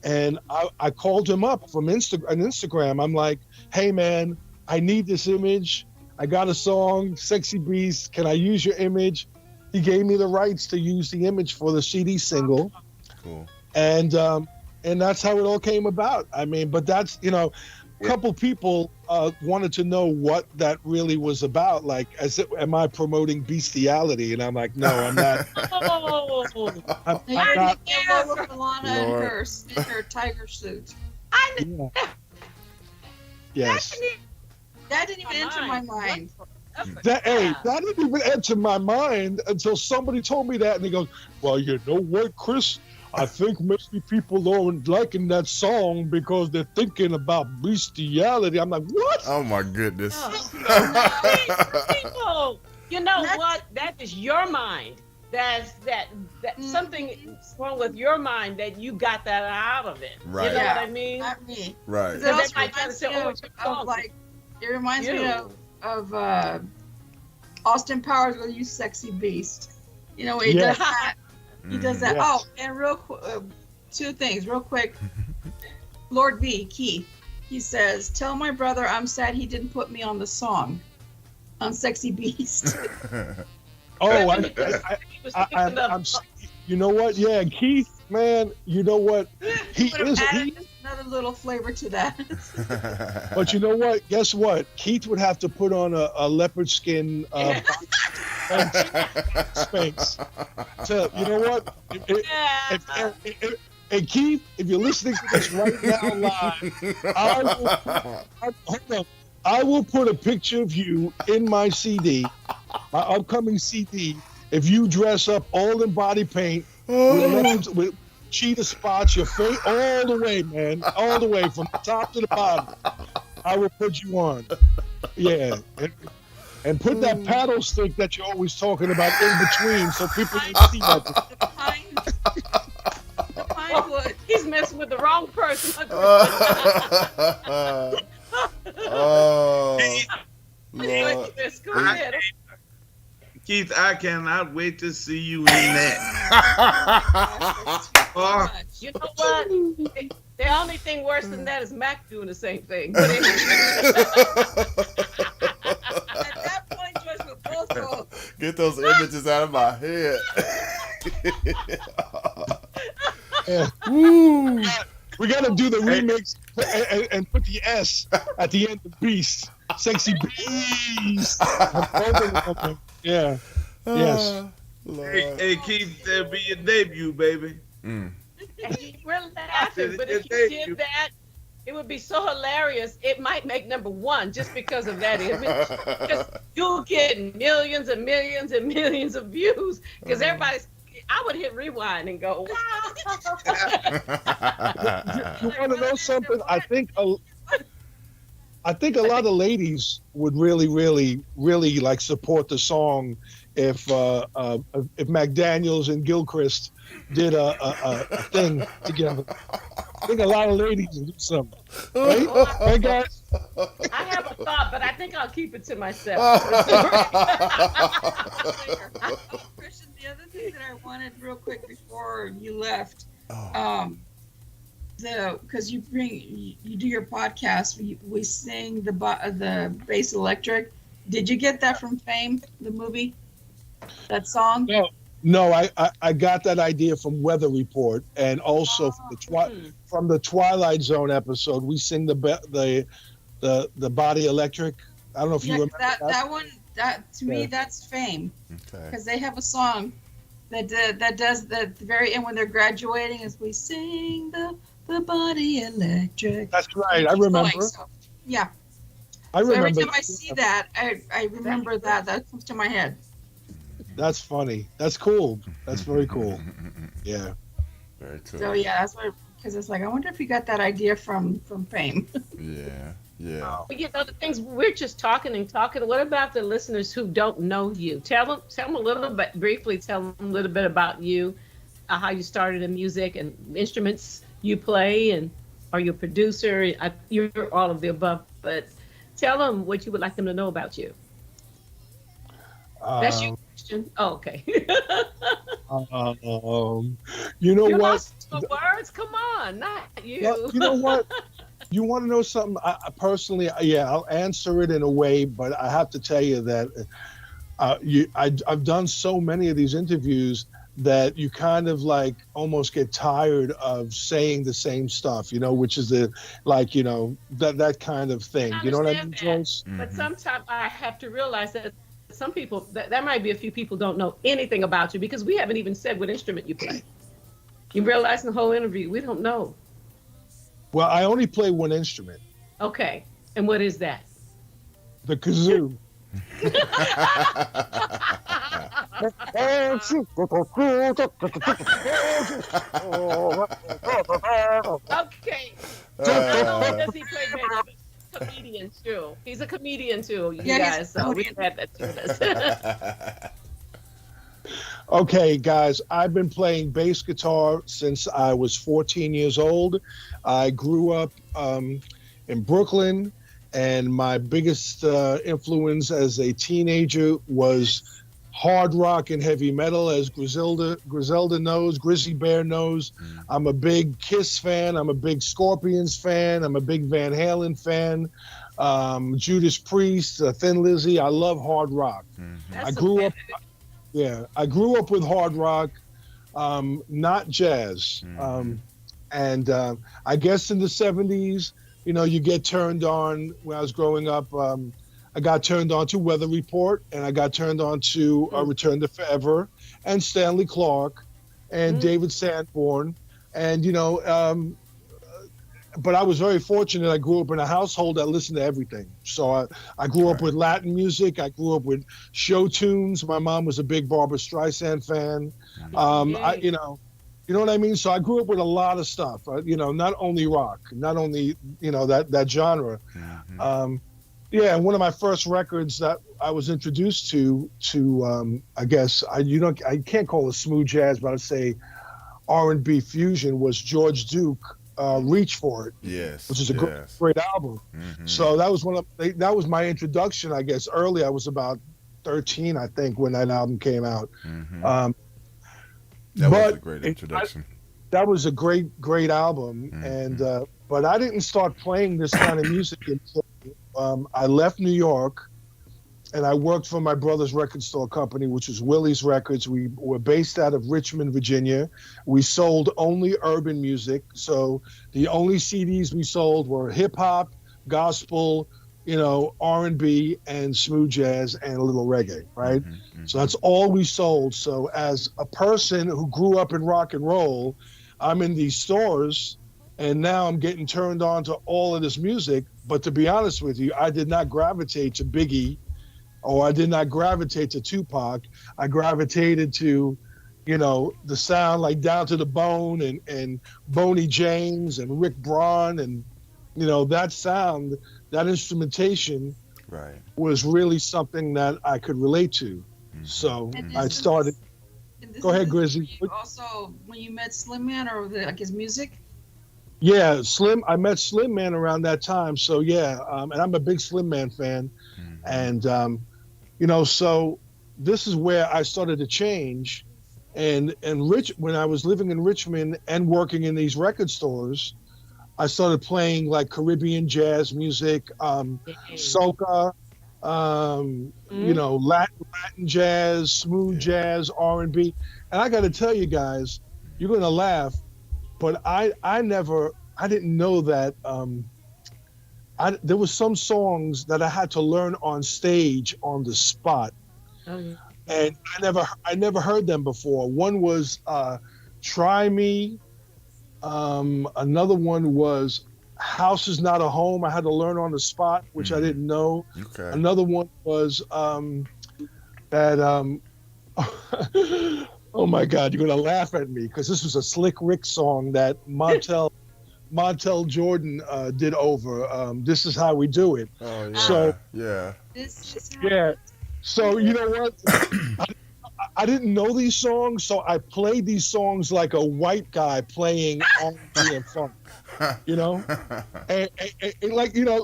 Speaker 12: And I called him up from Instagram. I'm like, hey, man, I need this image. I got a song, Sexy Beast. Can I use your image? He gave me the rights to use the image for the CD single.
Speaker 8: Cool.
Speaker 12: And that's how it all came about. I mean, but that's, a couple people wanted to know what that really was about. Like, am I promoting bestiality? And I'm like, no, I'm not. I'm not.
Speaker 9: Lola Falana in her tiger suit.
Speaker 12: Yes.
Speaker 9: That didn't even enter my mind.
Speaker 12: That didn't even enter my mind until somebody told me that, and he goes, well, you know what, Chris? I think maybe people aren't liking that song because they're thinking about bestiality. I'm like, what?
Speaker 8: Oh my goodness.
Speaker 10: People, you know what? That is your mind. That's something wrong with your mind that you got that out of it.
Speaker 8: Right.
Speaker 10: You know what I mean?
Speaker 9: Not me.
Speaker 8: Right.
Speaker 9: It also reminds me it reminds me of Austin Powers with You Sexy Beast. He does that. He does that.
Speaker 12: Yes.
Speaker 9: Oh, and two things real quick. Lord V, Keith, he says, tell my brother I'm sad he didn't put me on the song on Sexy Beast.
Speaker 12: Oh, I'm you know what? Yeah, Keith, man, you know what? He is
Speaker 9: another little flavor to that.
Speaker 12: But you know what? Guess what? Keith would have to put on a leopard skin Spanx. So you know what? And Keith, if you're listening to this right now live, I will put a picture of you in my CD, my upcoming CD. If you dress up all in body paint with cheetah spots, your face all the way, man, all the way from the top to the bottom, I will put you on. Yeah. And put that paddle stick that you're always talking about in between so people can see that.
Speaker 9: The pine wood.
Speaker 10: He's messing with the wrong person.
Speaker 8: Oh, Lord.
Speaker 10: Go ahead.
Speaker 11: Keith, I cannot wait to see you in that. Oh,
Speaker 10: You know what? The only thing worse than that is Mac doing the same thing. But anyway.
Speaker 9: At that point, Joyce will both go.
Speaker 8: Get those images out of my head.
Speaker 12: Yeah.
Speaker 8: Woo.
Speaker 12: We got to do the remix and put the S at the end of Beast. Sexy Beast. Yeah. Yes.
Speaker 11: hey, Keith, that'll be your debut, baby.
Speaker 10: We're laughing, but if you did that, it would be so hilarious. It might make #1 just because of that image. Because you'll get millions and millions and millions of views. Because everybody's, I would hit rewind and go, wow.
Speaker 12: You want to know something? I think a lot of ladies would really, really, really like support the song if McDaniels and Gilchrist did a thing together. I think a lot of ladies would do something. Right? Right, guys?
Speaker 10: I have a thought, but I think I'll keep it to myself.
Speaker 9: Christian, the other thing that I wanted real quick before you left, because you do your podcast, we sing the bass electric. Did you get that from Fame, the movie? That song?
Speaker 12: No, I got that idea from Weather Report, and also from the Twilight Zone episode. We sing the Body Electric. I don't know if you remember
Speaker 9: that one. That to me, that's Fame.
Speaker 8: Okay.
Speaker 9: Because they have a song that does the very end when they're graduating, is we sing the Body Electric.
Speaker 12: That's right. I remember.
Speaker 9: Yeah.
Speaker 12: I remember.
Speaker 9: Every time I see that, I remember that comes to my head.
Speaker 12: That's funny. That's cool. That's very cool. Yeah.
Speaker 8: Very cool.
Speaker 9: So yeah, that's what, because it's like, I wonder if you got that idea from Fame.
Speaker 8: Yeah.
Speaker 10: But you know, the things we're just talking. What about the listeners who don't know you? Tell them a little bit, briefly tell them a little bit about you, how you started in music and instruments you play, and are you a producer? You're all of the above, but tell them what you would like them to know about you. That's your question. Oh, okay.
Speaker 12: You know
Speaker 10: you
Speaker 12: what?
Speaker 10: Lost the words? Come on, not you.
Speaker 12: Well, you know what? You want to know something? I personally, I'll answer it in a way, but I have to tell you that I've done so many of these interviews that you kind of like almost get tired of saying the same stuff, which is that kind of thing. You know what I mean, Joyce?
Speaker 10: But sometimes I have to realize that some people, that might be a few people don't know anything about you, because we haven't even said what instrument you play. You realize in the whole interview, we don't know.
Speaker 12: Well, I only play one instrument.
Speaker 10: Okay. And what is that?
Speaker 12: The kazoo.
Speaker 10: Okay. Not only does he play bass, but comedian too. He's a comedian too, you guys. So we can add that to this.
Speaker 12: Okay, guys, I've been playing bass guitar since I was 14 years old. I grew up in Brooklyn, and my biggest influence as a teenager was hard rock and heavy metal, as Griselda knows, Grizzly Bear knows. I'm a big Kiss fan. I'm a big Scorpions fan. I'm a big Van Halen fan. Judas Priest, Thin Lizzy. I love hard rock. I grew up with hard rock, not jazz. And I guess in the 70s, you get turned on. When I was growing up, I got turned on to Weather Report, and I got turned on to Return to Forever, and Stanley Clarke, and David Sanborn. And, but I was very fortunate. I grew up in a household that listened to everything. So I grew up with Latin music. I grew up with show tunes. My mom was a big Barbra Streisand fan. You know what I mean? So I grew up with a lot of stuff, not only rock, not only, that genre. And one of my first records that I was introduced to I guess, I can't call it smooth jazz, but I'd say R&B fusion, was George Duke, Reach For It.
Speaker 8: Yes.
Speaker 12: Which is a great album. So that was that was my introduction, I guess. Early, I was about 13, I think, when that album came out.
Speaker 8: That was
Speaker 12: but
Speaker 8: a great introduction.
Speaker 12: That was a great album, and but I didn't start playing this kind of music until I left New York, and I worked for my brother's record store company, which was Willie's Records. We were based out of Richmond, Virginia. We sold only urban music, so the only CDs we sold were hip hop, gospel, R&B, and smooth jazz, and a little reggae, right? So that's all we sold. So as a person who grew up in rock and roll, I'm in these stores, and now I'm getting turned on to all of this music. But to be honest with you, I did not gravitate to Biggie, or I did not gravitate to Tupac. I gravitated to, the sound like Down to the Bone and Boney James and Rick Braun, and, that sound, that instrumentation was really something that I could relate to. So I started. Go ahead, Grizzly.
Speaker 9: Also, when you met Slim Man, or like his music?
Speaker 12: Yeah, I met Slim Man around that time. So yeah, and I'm a big Slim Man fan. And, so this is where I started to change. And when I was living in Richmond and working in these record stores, I started playing like Caribbean jazz music, soca, Latin jazz, smooth jazz, R&B. And I got to tell you guys, you're going to laugh, but I didn't know that there was some songs that I had to learn on stage on the spot.
Speaker 10: Oh, yeah.
Speaker 12: And I never heard them before. One was Try Me. Another one was House Is Not a Home. I had to learn on the spot, which I didn't know.
Speaker 8: Okay.
Speaker 12: Another one was oh my God, you're gonna laugh at me because this was a Slick Rick song that Montel Jordan did over. This Is How We Do It.
Speaker 8: Oh yeah.
Speaker 12: So
Speaker 9: This is
Speaker 12: So you know what? I didn't know these songs, so I played these songs like a white guy playing R&B and funk, and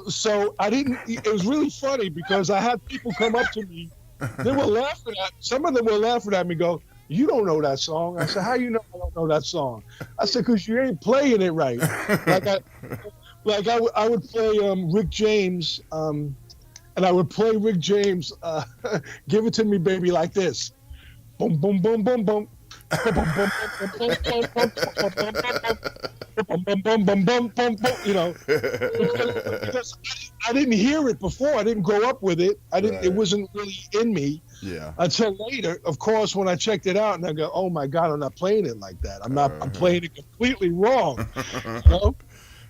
Speaker 12: so I didn't. It was really funny because I had people come up to me. They were laughing some of them were laughing at me, go, "You don't know that song?" I said, "How you know I don't know that song?" I said, "Because you ain't playing it right." I would play Rick James, and I would play Rick James, "Give It to Me, Baby," like this. Boom, boom, boom, boom, boom. Boom, boom, boom, boom, boom, boom, boom, boom, boom, boom, because I didn't hear it before. I didn't grow up with it. It wasn't really in me.
Speaker 8: Yeah.
Speaker 12: Until later, of course, when I checked it out and I go, "Oh my God, I'm not playing it like that. I'm playing it completely wrong."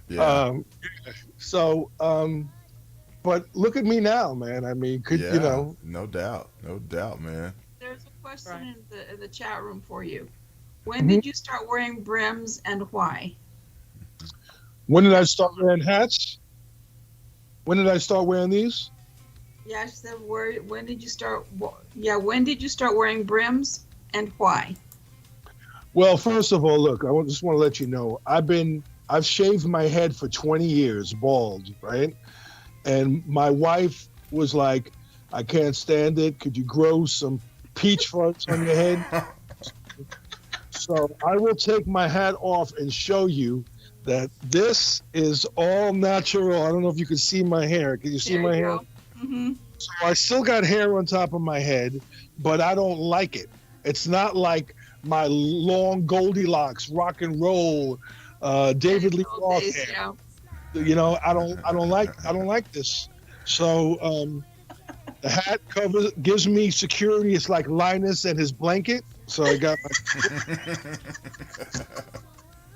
Speaker 8: Yeah.
Speaker 12: But look at me now, man. I mean,
Speaker 8: no doubt, man.
Speaker 9: There's a question in the chat room for you. When did you start wearing brims and why?
Speaker 12: When did I start wearing hats? When did I start wearing these?
Speaker 9: Yeah, she said, when did you start? When did you start wearing brims and why?
Speaker 12: Well, first of all, look, I just want to let you know, I've shaved my head for 20 years, bald, right? And my wife was like, "I can't stand it. Could you grow some peach fuzz on your head?" So I will take my hat off and show you that this is all natural. I don't know if you can see my hair. Can you see my hair?
Speaker 9: Mm-hmm.
Speaker 12: So I still got hair on top of my head, but I don't like it. It's not like my long Goldilocks rock and roll David Lee Roth hair.
Speaker 9: Yeah.
Speaker 12: I don't like this. So the hat gives me security. It's like Linus and his blanket. So I got my.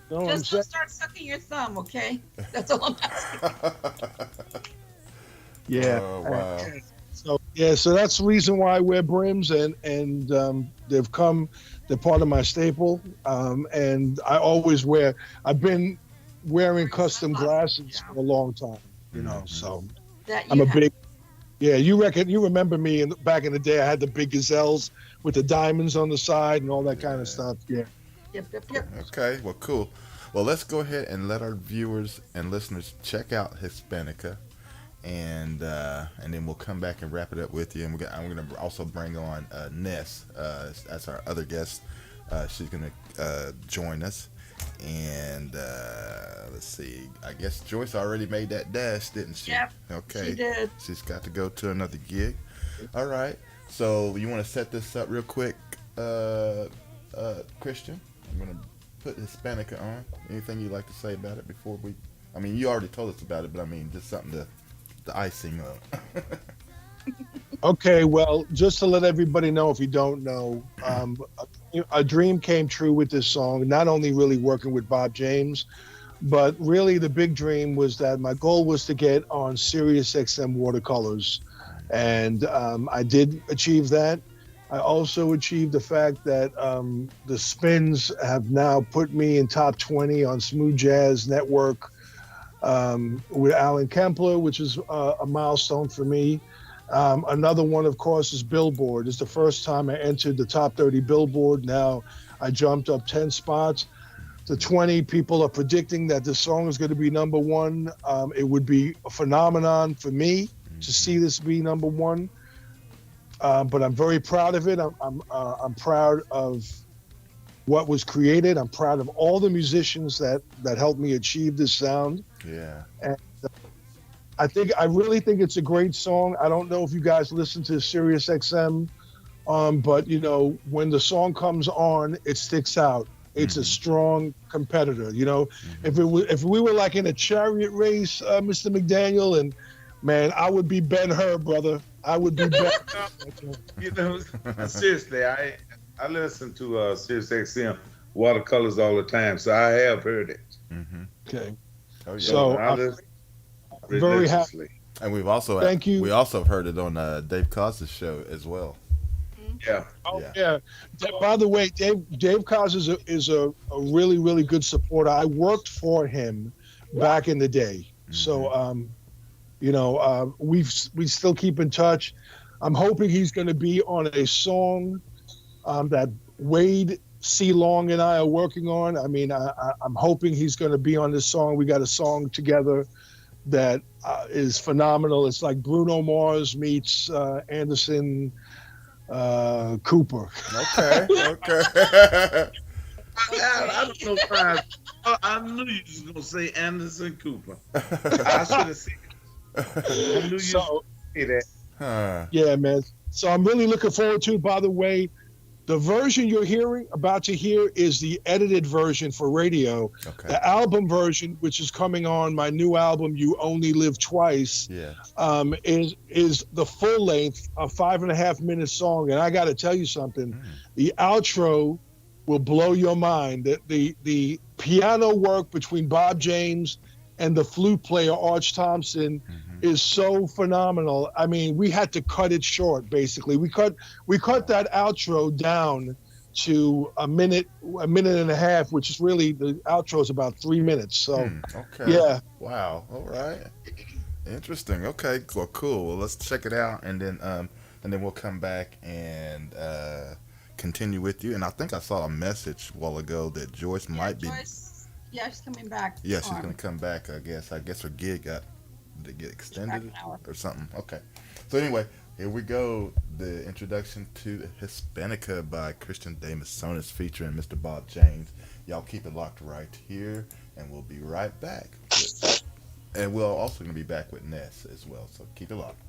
Speaker 9: Just don't start sucking your thumb, okay? That's all I'm asking.
Speaker 12: Yeah.
Speaker 8: Oh, wow.
Speaker 12: So that's the reason why I wear brims, and they're part of my staple. And I always I've been wearing custom glasses for a long time, so I'm a big. Yeah, you remember me back in the day? I had the big gazelles with the diamonds on the side and all that kind of stuff. Yeah.
Speaker 9: Yep.
Speaker 8: Okay, well, cool. Well, let's go ahead and let our viewers and listeners check out Hispanica. and then we'll come back and wrap it up with you. And I'm gonna also bring on Ness as our other guest. She's gonna join us. And let's see. I guess Joyce already made that dash, didn't she?
Speaker 9: Yep.
Speaker 8: Okay.
Speaker 9: She did.
Speaker 8: She's got to go to another gig. All right. So you want to set this up real quick, Christian? I'm gonna put Hispanica on. Anything you'd like to say about it before we? I mean, you already told us about it, but I mean, just something the icing on.
Speaker 12: Okay, well, just to let everybody know, if you don't know, a dream came true with this song. Not only really working with Bob James, but really the big dream was that my goal was to get on Sirius XM Watercolors, and I did achieve that. I also achieved the fact that the Spins have now put me in top 20 on Smooth Jazz Network with Alan Kempler, which is a milestone for me. Another one, of course, is Billboard. It's the first time I entered the top 30 Billboard. Now I jumped up 10 spots to 20. People are predicting that this song is going to be number one. It would be a phenomenon for me to see this be number one. But I'm very proud of it. I'm proud of what was created. I'm proud of all the musicians that helped me achieve this sound.
Speaker 8: Yeah.
Speaker 12: And I really think it's a great song. I don't know if you guys listen to Sirius XM, but you know, when the song comes on, it sticks out. It's a strong competitor. You know, if we were like in a chariot race, Mr. McDaniel, and man, I would be Ben-Hur, brother. I would be Ben.
Speaker 11: You know, seriously, I listen to Sirius XM Watercolors all the time, so I have heard it.
Speaker 12: Okay.
Speaker 8: Oh, yeah.
Speaker 12: So I'm very happy.
Speaker 8: And we've also
Speaker 12: Thank you.
Speaker 8: We also heard it on Dave Cos's show as well.
Speaker 11: Yeah.
Speaker 12: Oh yeah. By the way, Dave Cos is a really, really good supporter. I worked for him back in the day. So you know, we still keep in touch. I'm hoping he's going to be on a song that Wade C. Long and I are working on. I mean, I'm hoping he's going to be on this song. We got a song together that is phenomenal. It's like Bruno Mars meets Anderson Cooper.
Speaker 8: Okay.
Speaker 11: I don't know why. I knew you was going to say Anderson Cooper. I should have seen it. I knew you say that.
Speaker 12: Yeah, man. So I'm really looking forward to it. By the way, the version you're about to hear is the edited version for radio.
Speaker 8: Okay.
Speaker 12: The album version, which is coming on my new album, You Only Live Twice, is the full length, a 5.5 minute song. And I got to tell you something, the outro will blow your mind. The piano work between Bob James and the flute player, Arch Thompson, is so phenomenal. I mean, we had to cut it short, basically. We cut that outro down to a minute and a half, which is really, the outro is about 3 minutes. So, yeah.
Speaker 8: Wow. All right. Interesting. Okay. Well, cool. Well, let's check it out, and then we'll come back and continue with you. And I think I saw a message a while ago that Joyce might be.
Speaker 9: Yeah, she's coming back.
Speaker 8: Yeah, she's going to come back, I guess. I guess her gig got to get extended or something. Okay. So anyway, here we go. The introduction to Hispanica by Christian de Mesones featuring Mr. Bob James. Y'all keep it locked right here, and we'll be right back. And we're also going to be back with Ness as well, so keep it locked.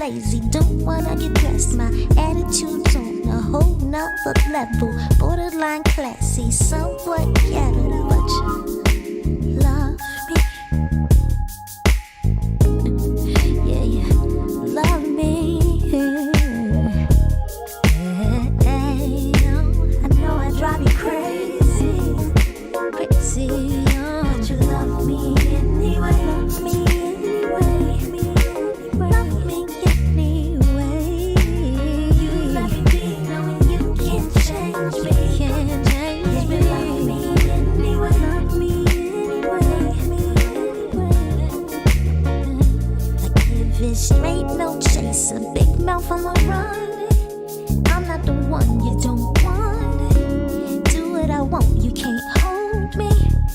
Speaker 5: lazy, don't wanna get dressed. My attitude's on a whole nother level. Borderline classy, somewhat ghetto, but you love me. Yeah, yeah, love me. I know I drive you crazy, crazy. But you love me anyway. Love me anyway. Love me anyway. You let me be, knowing you can't change me. Can't change me. Love me anyway. Love me anyway. I give it straight, no chaser. Big mouth on the run. I'm not the one you don't want. Do what I want, you can't hold me.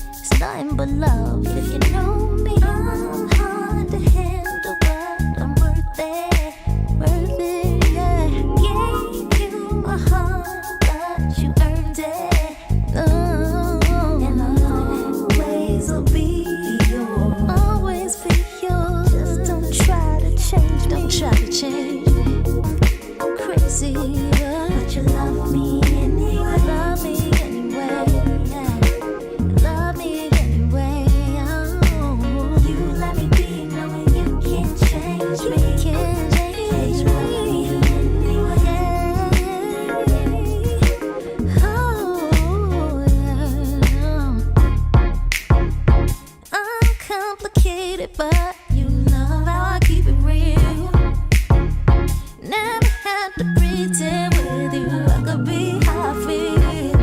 Speaker 5: It's nothing but love if you know me. I'm hard to handle, but I'm worth it, yeah. Gave you my heart, but you earned it. Oh, and I'll always be yours. Always be yours. Just don't try to change me. Don't try to change me. Crazy, but you love me anyway. Love me anyway. Yeah. Love me anyway. Oh. You let me be, knowing you can't change me. Can't change me. Anyway. Yeah. Oh, yeah. I'm complicated, but you love how I keep it real. Never had to pretend with you I could be how I feel.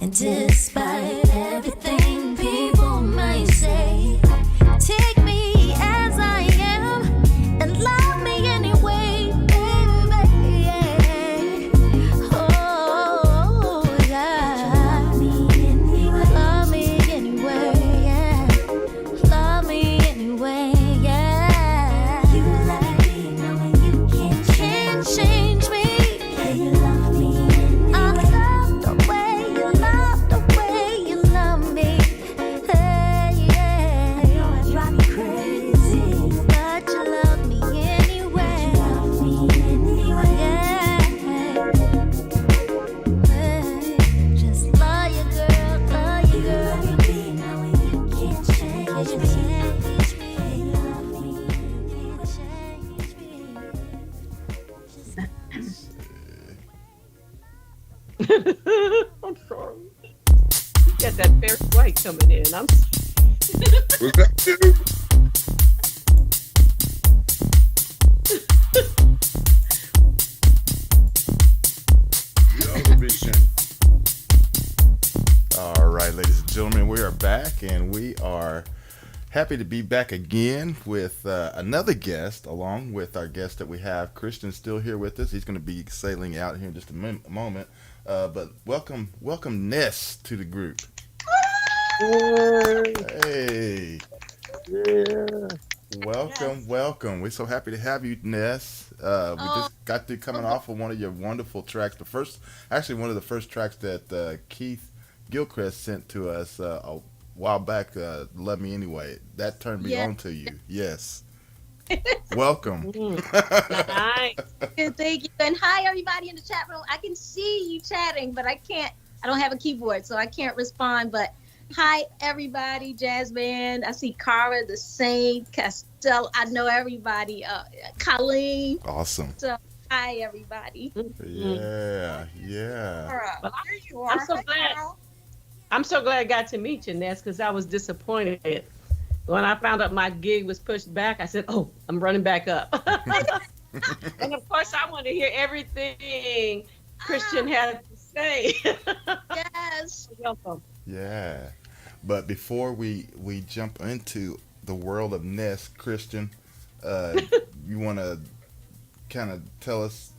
Speaker 5: And despite everything people might say, take me as I am and love me anyway, baby. Oh, yeah. Love me anyway. Love me anyway, yeah. Love me anyway, yeah. You let me knowing you can't change me. Yeah, you love me anyway. I love the way you love, the way you love me. Hey, yeah. I know I drive you crazy, but you love me anyway. You love me anyway. Yeah. Hey, just love you, girl, love you, girl. You let me be, knowing you can't change me. You love me anyway. Change me.
Speaker 10: I'm sorry. You got that Barry White coming in. I'm
Speaker 11: What's up, dude?
Speaker 8: All right, ladies and gentlemen, we are back, and we are happy to be back again with another guest, along with our guest that we have. Christian's still here with us. He's going to be sailing out here in just a moment. But welcome Ness to the group. Hey.
Speaker 12: Yeah.
Speaker 8: Welcome. We're so happy to have you, Ness. We just got through coming off of one of your wonderful tracks. One of the first tracks that Keith Gilchrist sent to us a while back, Love Me Anyway. That turned me on to you. Yes. Welcome.
Speaker 10: nice.
Speaker 13: Thank you. And hi, everybody in the chat room. I can see you chatting, but I don't have a keyboard, so I can't respond. But hi, everybody. Jazz band. I see Cara, the Saint, Costello. I know everybody. Colleen.
Speaker 8: Awesome.
Speaker 13: So, hi, everybody.
Speaker 8: Yeah.
Speaker 10: Well, I'm so glad I got to meet you, Ness, because I was disappointed. When I found out my gig was pushed back, I said, oh, I'm running back up. And of course, I want to hear everything Christian had to say.
Speaker 13: Yes.
Speaker 10: Welcome.
Speaker 8: Yeah. But before we jump into the world of Ness, Christian, you want to kind of tell us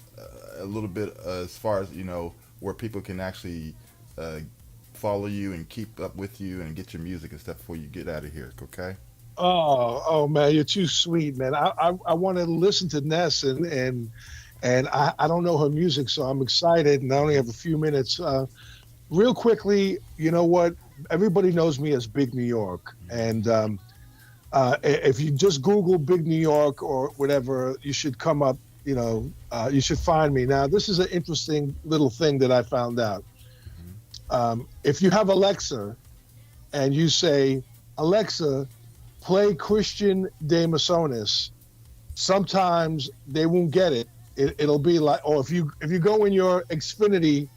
Speaker 8: a little bit as far as, where people can actually follow you and keep up with you and get your music and stuff before you get out of here, okay?
Speaker 12: Oh man, you're too sweet, man. I want to listen to Ness and I don't know her music, so I'm excited, and I only have a few minutes. Real quickly, you know what? Everybody knows me as Big New York, and If you just Google Big New York or whatever, you should come up. You should find me. Now, this is an interesting little thing that I found out. If you have Alexa, and you say, Alexa, play Christian de Mesones, sometimes they won't get it. It'll be like, or if you go in your Xfinity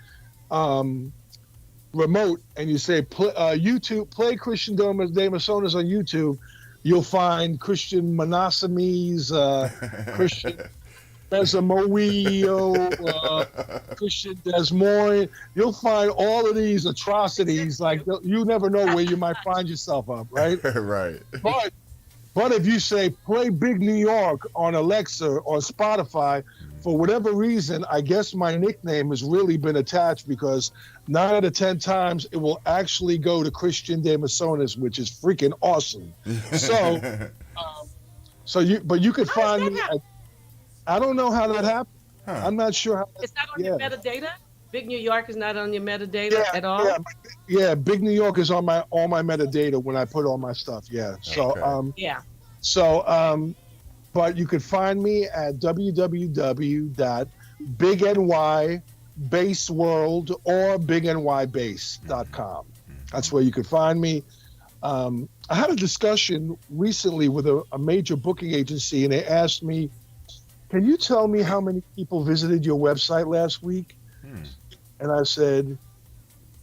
Speaker 12: remote and you say YouTube, play Christian de Mesones on YouTube, you'll find Christian Monosomies, Christian Desamoio, Christian Des Moines. You'll find all of these atrocities. Like, you never know where you might find yourself up, right?
Speaker 8: Right.
Speaker 12: But if you say play Big New York on Alexa or Spotify, for whatever reason, I guess my nickname has really been attached, because 9 out of 10 times it will actually go to Christian de Mesones, which is freaking awesome. So, you could find me. I don't know how that happened.
Speaker 8: Huh.
Speaker 12: I'm not sure how.
Speaker 10: It's not on your metadata? Big New York is not on your metadata at all?
Speaker 12: Yeah, Big New York is on all my metadata when I put all my stuff. Yeah. So but you could find me at www.bignybassworld or bignybass.com. That's where you could find me. I had a discussion recently with a major booking agency, and they asked me, can you tell me how many people visited your website last week? And I said,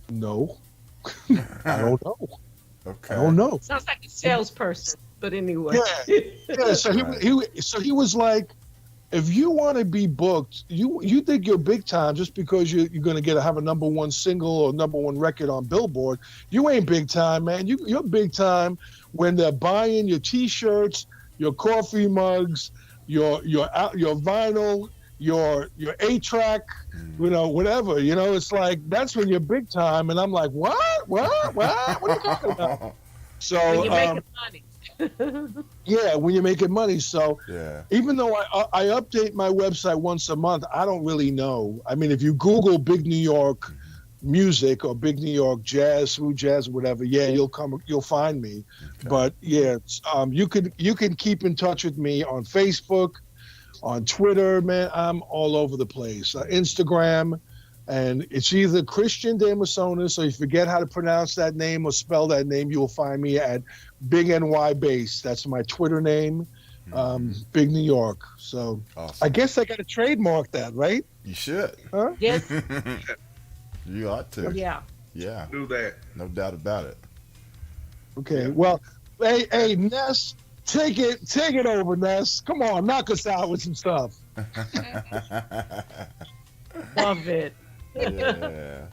Speaker 12: no, I don't know.
Speaker 8: Okay.
Speaker 12: I don't know.
Speaker 10: Sounds like a salesperson, but anyway.
Speaker 12: Yeah. So he was like, if you want to be booked, you think you're big time just because you're going to have a number one single or number one record on Billboard. You ain't big time, man. You're big time when they're buying your T-shirts, your coffee mugs, your vinyl, your 8-track, whatever. It's like, that's when you're big time. And I'm like, what are you talking about? So
Speaker 10: when you're making money.
Speaker 12: Yeah, when you're making money. So
Speaker 8: yeah.
Speaker 12: Even though I update my website once a month, I don't really know. I mean, if you Google Big New York music or Big New York jazz, smooth jazz, whatever, you'll find me. Okay. But yeah, you can keep in touch with me on Facebook, on Twitter, man. I'm all over the place. Instagram, and it's either Christian de Mesones, so if you forget how to pronounce that name or spell that name, you will find me at Big NY Bass. That's my Twitter name, Big New York. So awesome. I guess I got to trademark that, right?
Speaker 8: You should.
Speaker 12: Huh?
Speaker 10: Yes.
Speaker 8: You ought to.
Speaker 10: Yeah.
Speaker 8: Yeah.
Speaker 11: Do that.
Speaker 8: No doubt about it.
Speaker 12: Okay. Yeah. Well, hey, Ness, take it over, Ness. Come on, knock us out with some stuff.
Speaker 10: Love it.
Speaker 8: Yeah.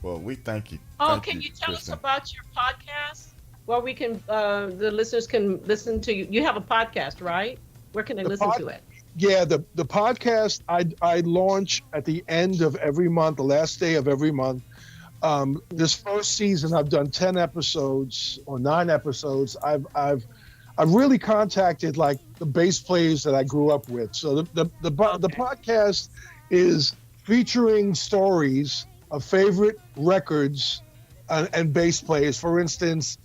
Speaker 8: Well, we thank you.
Speaker 10: Can you tell us about your podcast? Where we can, the listeners can listen to you. You have a podcast, right? Where can they listen to it?
Speaker 12: Yeah, the podcast I launch at the end of every month, the last day of every month. This first season, I've done 10 episodes or 9 episodes. I've really contacted like the bass players that I grew up with. So the podcast is featuring stories of favorite records and bass players. For instance,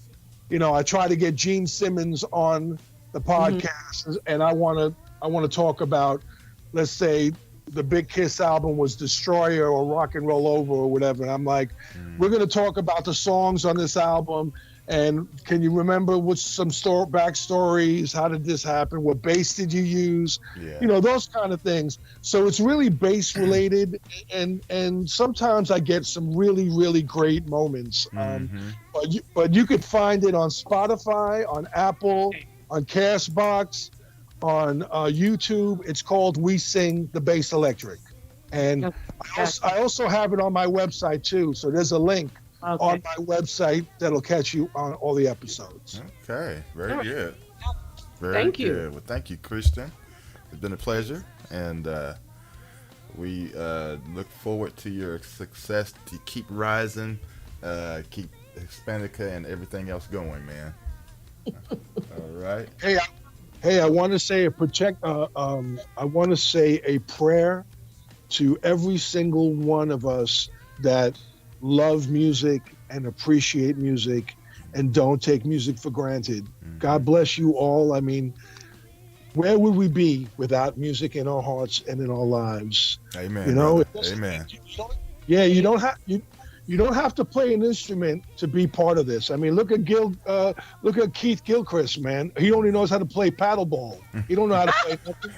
Speaker 12: I try to get Gene Simmons on the podcast, and I want to talk about, let's say, the Big Kiss album was Destroyer or Rock and Roll Over or whatever. And I'm like, we're going to talk about the songs on this album. And can you remember what's some backstories? How did this happen? What bass did you use? Yeah. Those kind of things. So it's really bass related. And sometimes I get some really, really great moments. But you could find it on Spotify, on Apple, on Castbox, on YouTube. It's called We Sing the Bass Electric. And I also have it on my website too. So there's a link on my website that'll catch you on all the episodes.
Speaker 8: Okay, very good.
Speaker 10: Thank you.
Speaker 8: Good. Well, thank you, Christian. It's been a pleasure, and we look forward to your success, to keep rising, keep Hispanica and everything else going, man. All right.
Speaker 12: Hey, I want to say I want to say a prayer to every single one of us that love music and appreciate music and don't take music for granted. God bless you all. I mean, where would we be without music in our hearts and in our lives?
Speaker 8: Amen.
Speaker 12: You know,
Speaker 8: brother. Amen.
Speaker 12: Yeah, you don't have to play an instrument to be part of this. I mean, look at Keith Gilchrist, man. He only knows how to play paddleball. He don't know how to play nothing,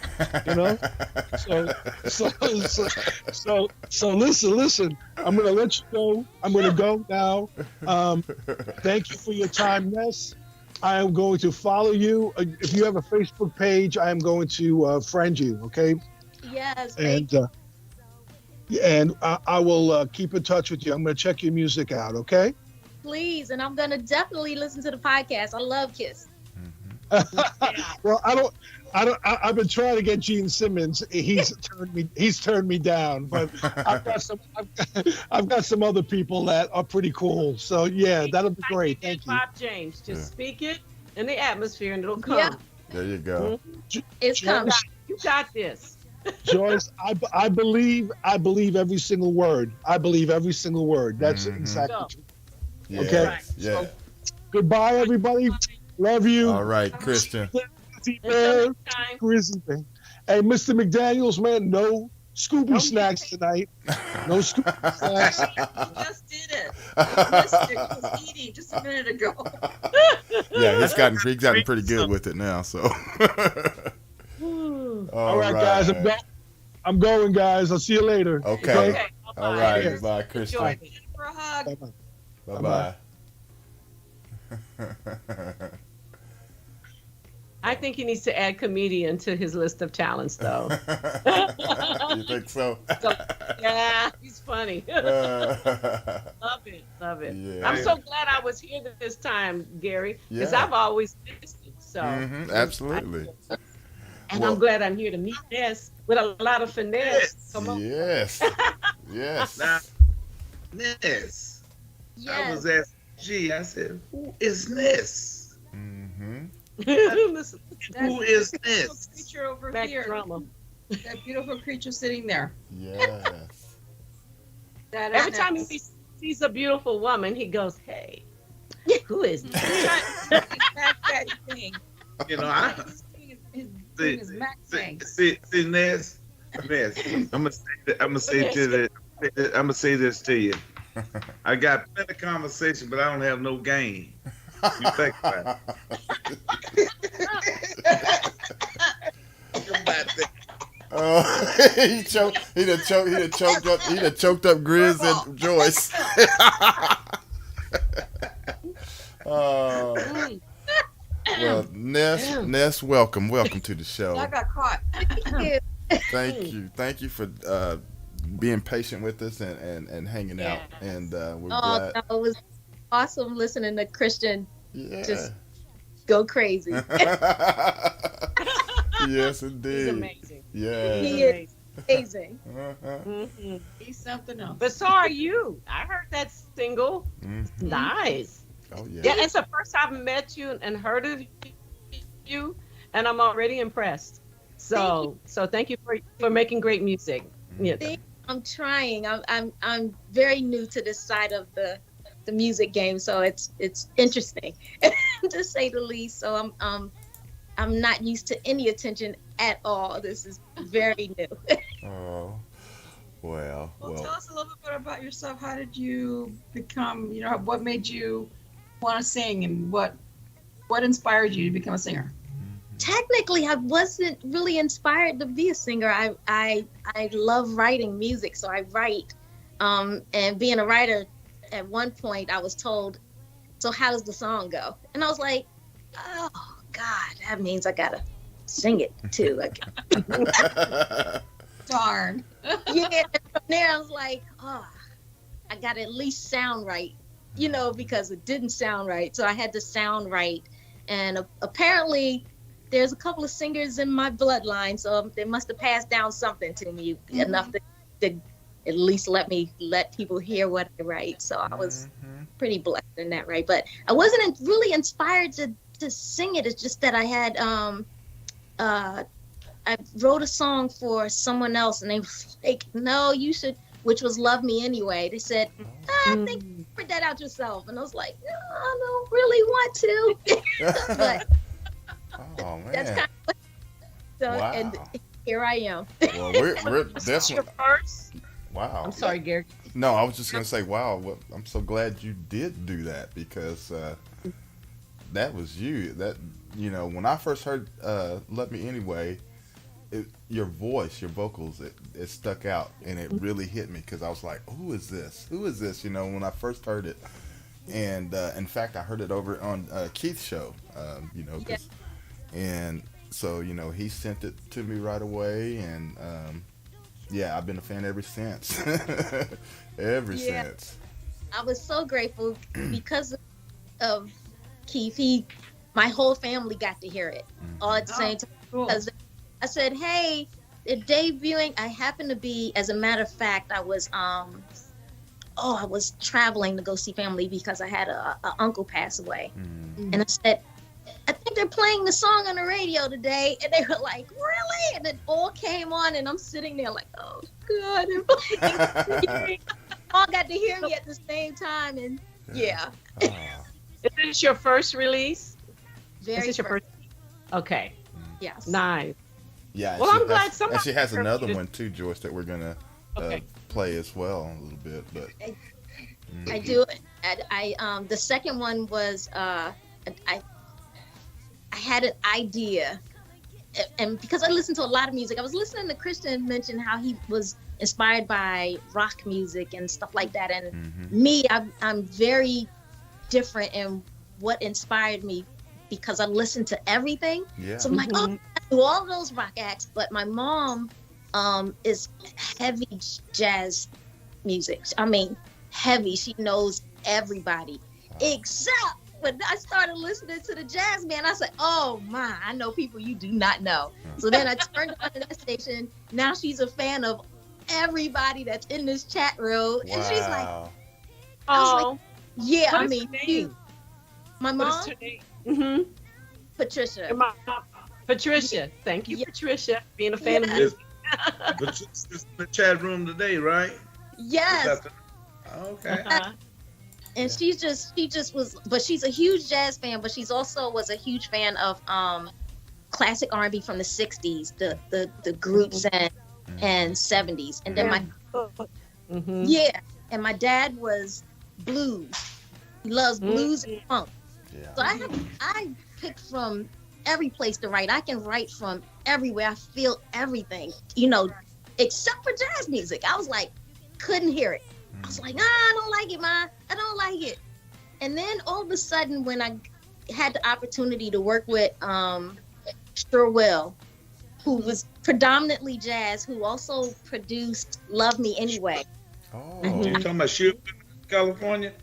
Speaker 12: you know. So listen. I'm gonna let you go. I'm gonna go now. Thank you for your time, Ness. I am going to follow you. If you have a Facebook page, I am going to friend you. Okay.
Speaker 13: Yes.
Speaker 12: And I will keep in touch with you. I'm going to check your music out, okay?
Speaker 13: Please, and I'm gonna definitely listen to the podcast. I love Kiss.
Speaker 12: Well, I've been trying to get Gene Simmons. He's turned me down, but I've got some other people that are pretty cool. So yeah, that'll be great. Thank you.
Speaker 10: Bob James, just speak it in the atmosphere, and it'll come.
Speaker 13: Yeah.
Speaker 8: There you go.
Speaker 13: It's coming.
Speaker 10: You got this.
Speaker 12: Joyce, I believe every single word. I believe every single word. That's exactly true.
Speaker 8: Yes.
Speaker 12: Okay.
Speaker 8: Yeah.
Speaker 12: So, goodbye, everybody. Love you.
Speaker 8: All right, Christian.
Speaker 12: Grizzly Bear. Hey, Mr. McDaniels, man, no Scooby snacks tonight. No Scooby snacks.
Speaker 9: Just did it. I missed it. I was eating just a minute ago.
Speaker 8: Yeah, he's gotten pretty good with it now. So.
Speaker 12: All right, guys. I'm going, guys. I'll see you later.
Speaker 8: Okay. All right. Bye, Christian.
Speaker 9: For a hug.
Speaker 8: Bye-bye.
Speaker 10: I think he needs to add comedian to his list of talents, though.
Speaker 8: You think so?
Speaker 10: Yeah, he's funny. Love it. Yeah. I'm so glad I was here this time, Gary, because I've always listened. So
Speaker 8: absolutely.
Speaker 10: And I'm glad I'm here to meet Ness with a lot of finesse. Come on.
Speaker 8: Yes. Yes.
Speaker 11: Now, Ness.
Speaker 13: Yes.
Speaker 11: I was asking G. I said, "Who is Ness?
Speaker 10: Listen,
Speaker 11: Who is
Speaker 9: That
Speaker 11: Ness?"
Speaker 9: creature over
Speaker 10: back
Speaker 9: here.
Speaker 10: drama.
Speaker 9: That beautiful creature sitting there.
Speaker 8: Yes.
Speaker 9: That is
Speaker 10: Every time
Speaker 9: Ness.
Speaker 10: he sees a beautiful woman, he goes, "Hey, who is Ness?"
Speaker 9: That thing.
Speaker 11: You know, I
Speaker 9: His Mac thing.
Speaker 11: see Ness. I'm gonna say this to you. I got plenty of conversation, but I don't have no game. You think about it.
Speaker 8: He done choked up Grizz and Joyce. Well, Ness, welcome to the show.
Speaker 9: I got caught.
Speaker 8: Thank you for being patient with us and hanging out, and we're glad.
Speaker 13: No, it was awesome listening to Christian just go crazy.
Speaker 8: Yes, indeed.
Speaker 10: He's amazing.
Speaker 8: Yeah.
Speaker 13: He is amazing.
Speaker 9: He's something else.
Speaker 10: But so are you. I heard that single. Nice.
Speaker 8: Oh yeah.
Speaker 10: Yeah, it's the first time I've met you and heard of you, and I'm already impressed. So thank you for making great music. Yeah.
Speaker 13: I'm trying. I'm very new to this side of the music game, so it's interesting to say the least. So I'm not used to any attention at all. This is very new.
Speaker 8: Oh. Well,
Speaker 9: tell us a little bit about yourself. How did you become, what made you want to sing, and what inspired you to become a singer?
Speaker 13: Technically, I wasn't really inspired to be a singer. I love writing music, so I write. And being a writer, at one point I was told, "So how does the song go?" And I was like, "Oh God, that means I gotta sing it too."
Speaker 9: Darn.
Speaker 13: Yeah. From there, I was like, "Oh, I gotta at least sound right," because it didn't sound right. So I had to sound right, and apparently there's a couple of singers in my bloodline, so they must have passed down something to me enough to at least let people hear what I write. So I was pretty blessed in that, right? But I wasn't really inspired to sing it. It's just that I had I wrote a song for someone else, and they were like, "No, you should," which was "Love Me Anyway." They said, "I think figure that out yourself. And I was like, no, I don't really want to. But
Speaker 8: Oh man.
Speaker 13: that's kind of what, so,
Speaker 8: Wow.
Speaker 13: and here I am.
Speaker 8: Well, we're
Speaker 10: Your
Speaker 8: definitely.
Speaker 10: first.
Speaker 8: Wow.
Speaker 10: I'm sorry, Gary.
Speaker 8: No, I was just gonna say, wow. Well, I'm so glad you did do that because that was you. That when I first heard "Love Me Anyway," your voice, your vocals, it stuck out and it really hit me because I was like, who is this? Who is this? When I first heard it, and in fact, I heard it over on Keith's show. And so he sent it to me right away, and yeah, I've been a fan ever since. Ever since.
Speaker 13: I was so grateful because of Keith. My whole family got to hear it all at the same time.
Speaker 10: Cool.
Speaker 13: Because I said, hey, the debuting, I happened to be, as a matter of fact, I was traveling to go see family because I had a uncle pass away. And I said, I think they're playing the song on the radio today. And they were like, really? And it all came on, and I'm sitting there like, oh, God. All got to hear me at the same time. And yeah.
Speaker 10: Is this your first release?
Speaker 13: Very
Speaker 10: Is this your first? Okay.
Speaker 13: Yes.
Speaker 10: Nice.
Speaker 8: Yeah.
Speaker 10: Well, I'm glad somebody.
Speaker 8: And she has
Speaker 10: heard
Speaker 8: another
Speaker 10: you.
Speaker 8: one too, Joyce, that we're gonna
Speaker 10: Okay.
Speaker 8: play as well a little bit. But
Speaker 13: I do. I the second one was I had an idea, and because I listened to a lot of music, I was listening to Christian mention how he was inspired by rock music and stuff like that. And me, I'm very different in what inspired me because I listened to everything.
Speaker 8: Yeah.
Speaker 13: So I'm like, oh, I do all those rock acts, but my mom is heavy jazz music. I mean, heavy. She knows everybody, except when I started listening to the jazz man, I said, oh my, I know people you do not know. So then I turned on that station. Now she's a fan of everybody that's in this chat room.
Speaker 8: Wow.
Speaker 13: And she's like,
Speaker 10: Oh.
Speaker 13: yeah,
Speaker 10: What
Speaker 13: I
Speaker 10: is
Speaker 13: mean,
Speaker 10: her name?
Speaker 13: my
Speaker 10: What
Speaker 13: mom,
Speaker 10: is her name? Mm-hmm.
Speaker 13: Patricia.
Speaker 10: Your mom, Patricia. Thank you,
Speaker 13: Yeah.
Speaker 10: Patricia, being a fan of
Speaker 13: Yeah.
Speaker 10: music.
Speaker 11: But she's in the chat room today, right?
Speaker 13: Yes.
Speaker 11: Okay.
Speaker 10: Uh-huh.
Speaker 13: And she just was, but she's a huge jazz fan, but she's also was a huge fan of classic R&B from the 60s, the groups and 70s. And then and my dad was blues. He loves blues and funk.
Speaker 8: Yeah.
Speaker 13: So I picked from every place to write. I can write from everywhere. I feel everything, except for jazz music. I was like, couldn't hear it. I was like, I don't like it, Ma. I don't like it. And then all of a sudden, when I had the opportunity to work with Sure Will, who was predominantly jazz, who also produced Love Me Anyway.
Speaker 8: Oh.
Speaker 11: You talking about Sheer California?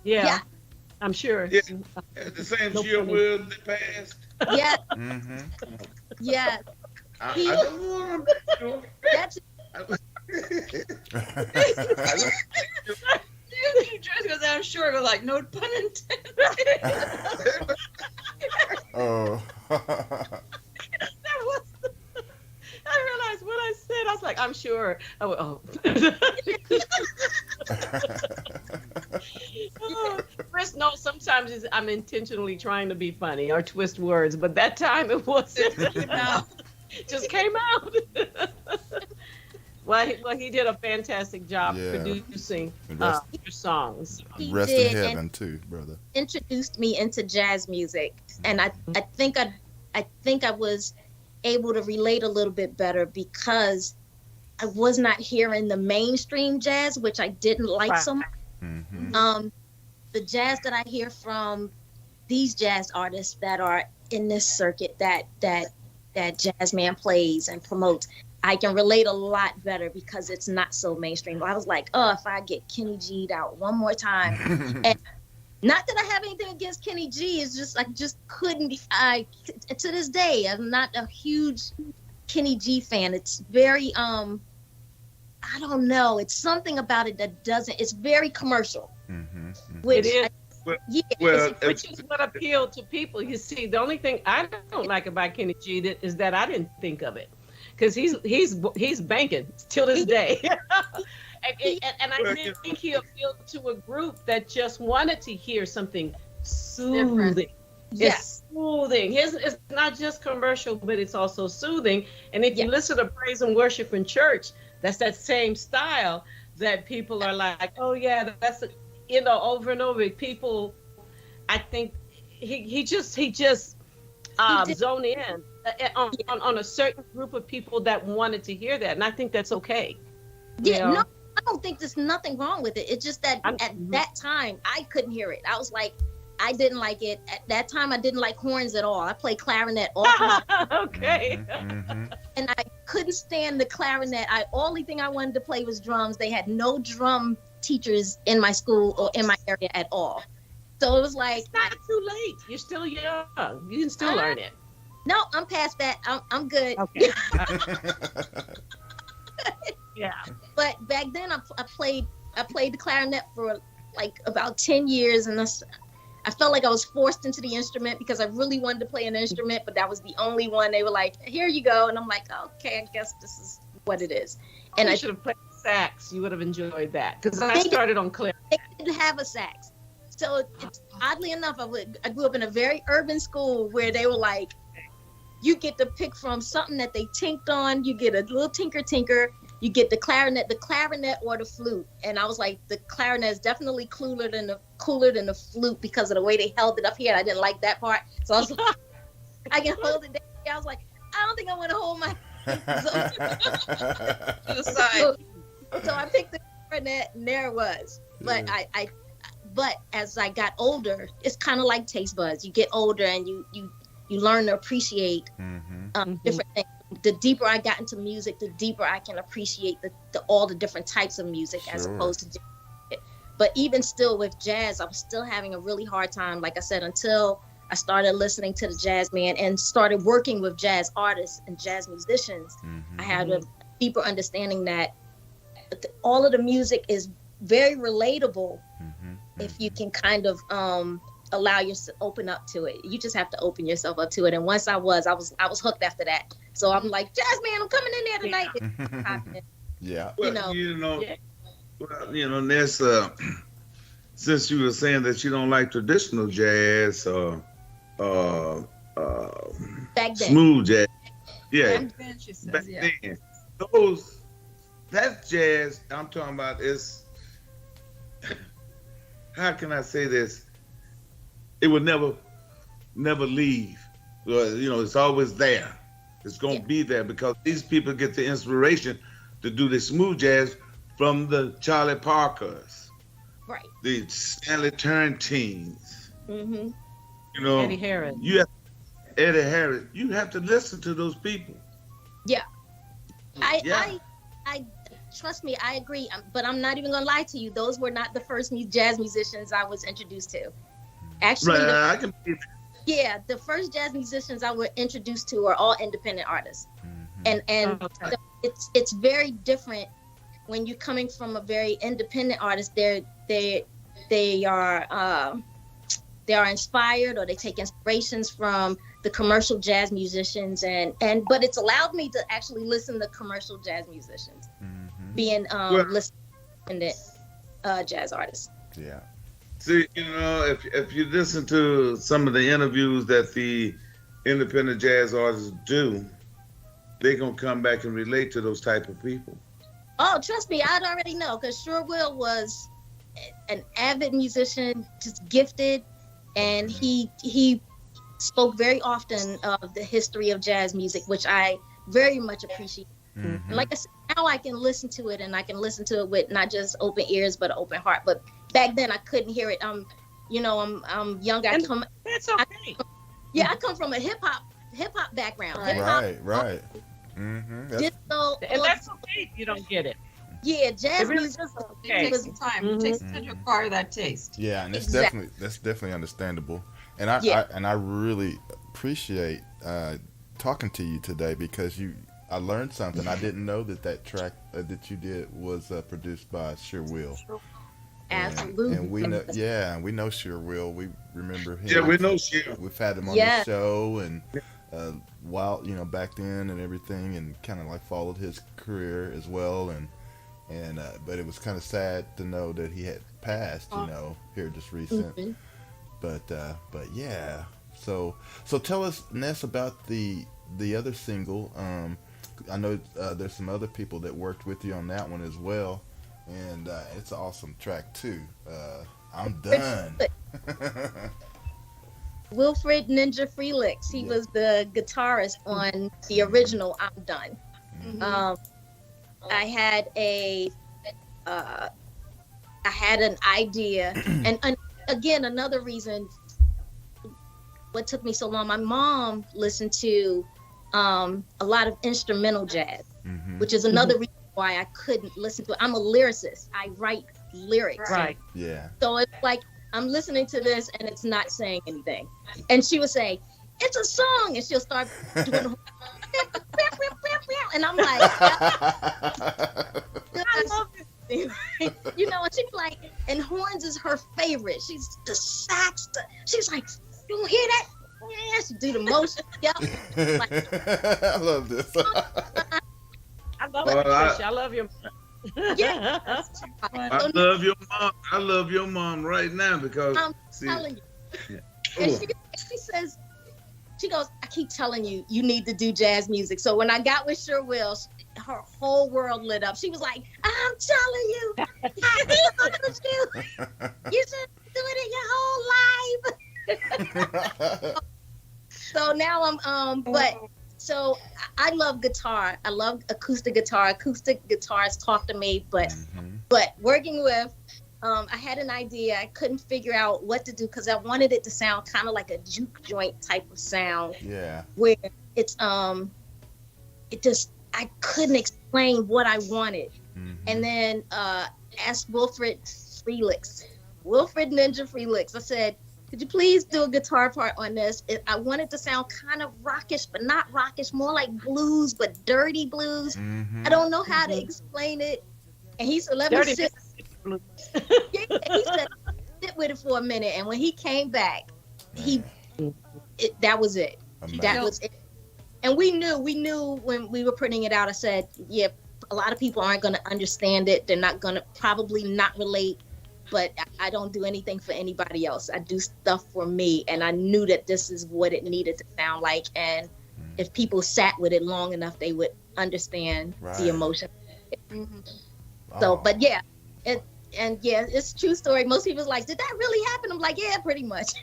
Speaker 10: Yeah. I'm sure.
Speaker 11: Yeah. The same Sheer Will that passed?
Speaker 13: Yeah. Yeah.
Speaker 11: I don't want to be sure.
Speaker 13: That's
Speaker 9: You just goes, I'm sure, go like, no pun intended.
Speaker 8: Oh.
Speaker 10: I realized what I said. I was like, I'm sure. I went, oh. Chris, no, sometimes I'm intentionally trying to be funny or twist words, but that time it wasn't. Just came out. Well, he did a fantastic job producing your songs.
Speaker 8: Rest in heaven too, brother.
Speaker 13: Introduced me into jazz music, and I think I was able to relate a little bit better because I was not hearing the mainstream jazz, which I didn't like so much. The jazz that I hear from these jazz artists that are in this circuit that jazz man plays and promotes, I can relate a lot better because it's not so mainstream. I was like, oh, if I get Kenny G'd out one more time. And not that I have anything against Kenny G, it's just I just couldn't be. To this day, I'm not a huge Kenny G fan. It's very I don't know. It's something about it that doesn't. It's very commercial. Which
Speaker 10: it is. Which is
Speaker 13: it's
Speaker 10: what appealed to people. You see, the only thing I don't like about Kenny G is that I didn't think of it, because he's banking till this day. And I think he appealed to a group that just wanted to hear something soothing. It's soothing. It's not just commercial, but it's also soothing. And if you listen to praise and worship in church, that's that same style that people are like, oh yeah, that's over and over. People, I think he just zone in on a certain group of people that wanted to hear that, and I think that's okay.
Speaker 13: Yeah, no, I don't think there's nothing wrong with it. It's just that at that time I couldn't hear it. I was like, I didn't like it. At that time, I didn't like horns at all. I played clarinet all the time.
Speaker 10: Okay.
Speaker 13: And I couldn't stand the clarinet. Only thing I wanted to play was drums. They had no drum teachers in my school or in my area at all. So it was like,
Speaker 10: it's not too late. You're still young. You can still learn it.
Speaker 13: No, I'm past that. I'm good.
Speaker 10: Okay. Yeah.
Speaker 13: But back then, I played the clarinet for like about 10 years, and I felt like I was forced into the instrument because I really wanted to play an instrument, but that was the only one. They were like, here you go. And I'm like, okay, I guess this is what it is. And I
Speaker 10: should have played sax. You would have enjoyed that. Because I started on clarinet.
Speaker 13: They didn't have a sax. So oddly enough, I grew up in a very urban school where they were like, you get to pick from something that they tinked on. You get a little tinker. You get the clarinet or the flute. And I was like, the clarinet is definitely cooler than the flute because of the way they held it up here. I didn't like that part. So I was like, I can hold it down here. I was like, I don't think I want to hold my to the side. So I picked the clarinet, and there it was. But but as I got older, it's kind of like taste buds. You get older and you learn to appreciate different things. The deeper I got into music, the deeper I can appreciate all the different types of music as opposed to it. But even still with jazz, I was still having a really hard time, like I said, until I started listening to the jazz man and started working with jazz artists and jazz musicians. I had a deeper understanding that all of the music is very relatable if you can kind of allow yourself open up to it. You just have to open yourself up to it. And once I was hooked after that. So I'm like, jazz man, I'm coming in there tonight.
Speaker 11: Well, there's since you were saying that you don't like traditional jazz or
Speaker 13: back then.
Speaker 11: Smooth jazz. Yeah.
Speaker 9: Back then, she says,
Speaker 11: Back then. That jazz I'm talking about is, how can I say this? It would never leave. It's always there. It's going to be there because these people get the inspiration to do the smooth jazz from the Charlie Parkers,
Speaker 13: right?
Speaker 11: The Stanley Turrentines.
Speaker 10: Eddie Harris.
Speaker 11: Eddie Harris. You have to listen to those people.
Speaker 13: Yeah. I trust me, I agree. But I'm not even going to lie to you. Those were not the first jazz musicians I was introduced to. Actually,
Speaker 11: I can believe that.
Speaker 13: Yeah, the first jazz musicians I were introduced to are all independent artists, and it's very different when you're coming from a very independent artist. They are inspired, or they take inspirations from the commercial jazz musicians, but it's allowed me to actually listen to commercial jazz musicians, being listening to jazz artists.
Speaker 11: Yeah. See, if you listen to some of the interviews that the independent jazz artists do, they're going to come back and relate to those type of people.
Speaker 13: Oh, trust me, I'd already know, because Sure Will was an avid musician, just gifted, and he spoke very often of the history of jazz music, which I very much appreciate. And like I said, now I can listen to it, and I can listen to it with not just open ears, but an open heart. But back then I couldn't hear it. I'm young.
Speaker 10: That's okay.
Speaker 13: I come from a hip hop background.
Speaker 8: Right.
Speaker 10: And that's okay if you don't get it.
Speaker 13: Yeah, jazz music.
Speaker 9: It takes some time. It takes time to acquire that taste.
Speaker 8: Yeah, and that's definitely understandable. And I really appreciate talking to you today because I learned something. I didn't know that track that you did was produced by Sure Will.
Speaker 13: Absolutely.
Speaker 8: And we know, we know Sure Will. We remember him.
Speaker 11: Yeah, we know Sure.
Speaker 8: We've had him on the show and while back then and everything, and kind of like followed his career as well. And and but it was kind of sad to know that he had passed. You know, here just recent.
Speaker 13: Mhm.
Speaker 8: But yeah. So tell us, Ness, about the other single. I know there's some other people that worked with you on that one as well, and it's an awesome track too. I'm done.
Speaker 13: Wilfred Ninja Felix. He was the guitarist on the original I'm Done. I had an idea, and again, another reason what took me so long. My mom listened to a lot of instrumental jazz, which is another reason why I couldn't listen to it. I'm a lyricist. I write lyrics.
Speaker 10: Right.
Speaker 8: Yeah.
Speaker 13: So it's like I'm listening to this and it's not saying anything. And she would say, "It's a song," and she'll start doing the whole and I'm like, I love this. You know, and she'd be like, and horns is her favorite. She's the sax. She's like, "You hear that?" Yeah, she do the motion. Yep.
Speaker 8: I love this.
Speaker 10: I love it, Tricia. I love your.
Speaker 13: Yeah.
Speaker 11: I love your mom. I love your mom right now because
Speaker 13: I'm telling you. And she says, she goes, "I keep telling you, you need to do jazz music." So when I got with Sure Will, her whole world lit up. She was like, "I'm telling you, I love you. You should do it in your whole life." So now I'm but so I love guitar. I love acoustic guitar. Acoustic guitars talk to me, but working with I had an idea. I couldn't figure out what to do because I wanted it to sound kind of like a juke joint type of sound.
Speaker 8: Yeah.
Speaker 13: Where it's it just I couldn't explain what I wanted. And then asked Wilfred Ninja Felix. I said, "Could you please do a guitar part on this?" I want it to sound kind of rockish, but not rockish, more like blues, but dirty blues. I don't know how to explain it. And he said, "Let me sit." He said, "Sit with it for a minute." And when he came back, that was it.
Speaker 8: Amazing.
Speaker 13: That was it. And we knew when we were putting it out. I said, "Yeah, a lot of people aren't going to understand it. They're not going to probably not relate." But I don't do anything for anybody else. I do stuff for me. And I knew that this is what it needed to sound like. And if people sat with it long enough, they would understand the emotion. So, but yeah, it's a true story. Most people's like, "Did that really happen?" I'm like, "Yeah, pretty much."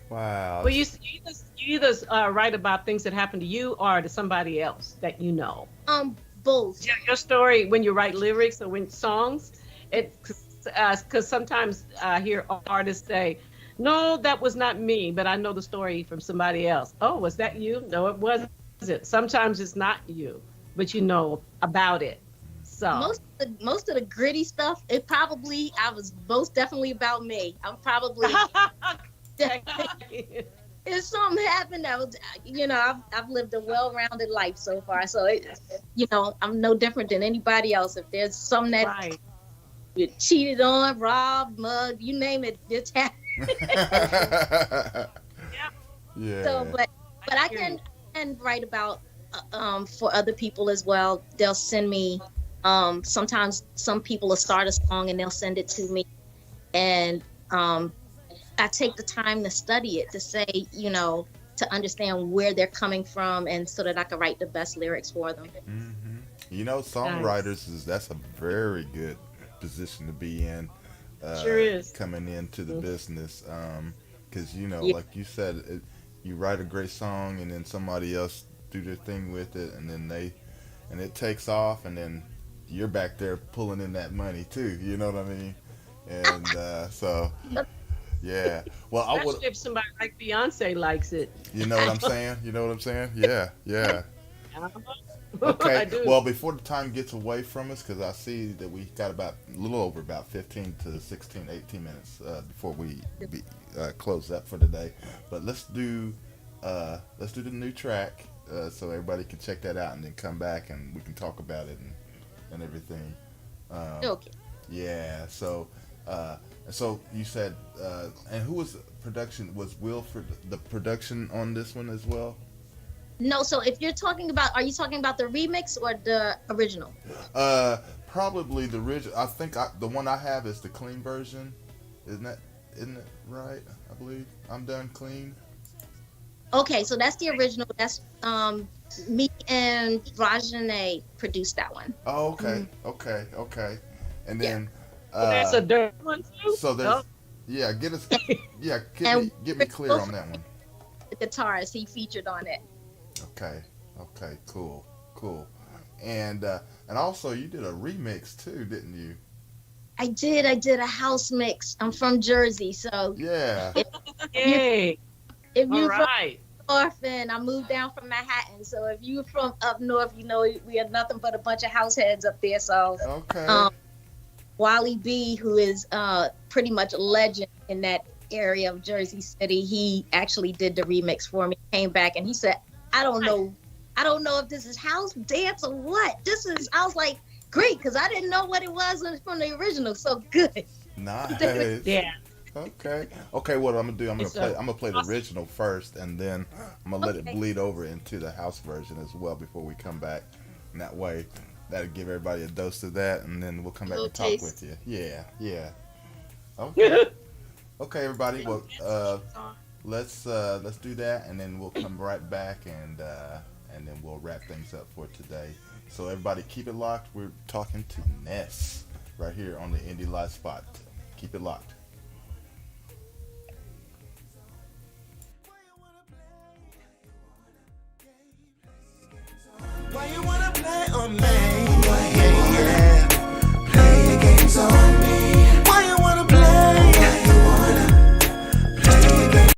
Speaker 8: Wow.
Speaker 10: Well, you either write about things that happen to you or to somebody else that you know.
Speaker 13: Both.
Speaker 10: Your story when you write lyrics or when songs, because sometimes I hear artists say, "No, that was not me, but I know the story from somebody else." "Oh, was that you?" "No, it wasn't." Sometimes it's not you, but you know about it. So
Speaker 13: most of the gritty stuff, I was most definitely about me. I'm probably if something happened, that was, I've lived a well-rounded life so far. So, I'm no different than anybody else. If there's something that you cheated on, robbed, mugged, you name it, it's happened.
Speaker 8: Yeah.
Speaker 13: So, but I can write about for other people as well. They'll send me. Sometimes some people will start a song and they'll send it to me, and I take the time to study it, to say, to understand where they're coming from, and so that I can write the best lyrics for them.
Speaker 8: Songwriters that's a very good position to be in.
Speaker 10: Sure is.
Speaker 8: Coming into the business, because like you said, you write a great song, and then somebody else do their thing with it, and then it takes off, and then you're back there pulling in that money too. You know what I mean? And so. Yeah. Well,
Speaker 10: especially if somebody like Beyonce likes it.
Speaker 8: You know what I'm saying? Yeah. Okay.
Speaker 10: I do.
Speaker 8: Well, before the time gets away from us, because I see that we got a little over about 15 to 16, 18 minutes before we close up for today. But let's do the new track so everybody can check that out, and then come back and we can talk about it and everything.
Speaker 13: Okay.
Speaker 8: Yeah. So you said, and who was production? Was Wilfred the production on this one as well?
Speaker 13: No, so if you're talking about, are you talking about the remix or the original?
Speaker 8: Probably the original. I think the one I have is the clean version. Isn't it right? I believe I'm done clean.
Speaker 13: Okay, so that's the original. That's me and Rajane produced that one.
Speaker 8: Oh, okay, okay. And then
Speaker 10: that's a dirt one too.
Speaker 8: So there's get me clear on that one.
Speaker 13: The guitarist, he featured on it.
Speaker 8: Okay, cool. And also you did a remix too, didn't you?
Speaker 13: I did a house mix. I'm from Jersey, so
Speaker 8: yeah.
Speaker 13: If you're
Speaker 10: All
Speaker 13: from North and I moved down from Manhattan, so if you're from up north, you know we had nothing but a bunch of house heads up there. So Wally B, who is pretty much a legend in that area of Jersey City, he actually did the remix for me. Came back and he said, I don't know if this is house dance or what. I was like, great, because I didn't know what it was from the original. So good.
Speaker 8: Nice.
Speaker 10: Yeah.
Speaker 8: Okay. What I'm gonna do? I'm gonna play the original first, and then I'm gonna let it bleed over into the house version as well before we come back. And that way, that'll give everybody a dose of that, and then we'll come back and talk with you. Yeah. Okay. Okay, everybody. Well, let's do that, and then we'll come right back, and then we'll wrap things up for today. So everybody, keep it locked. We're talking to NES right here on the Indie Live Spot. Keep it locked.
Speaker 2: Why you wanna play on me? Yeah. Play your games on me. Why you wanna play? Why you wanna play your games?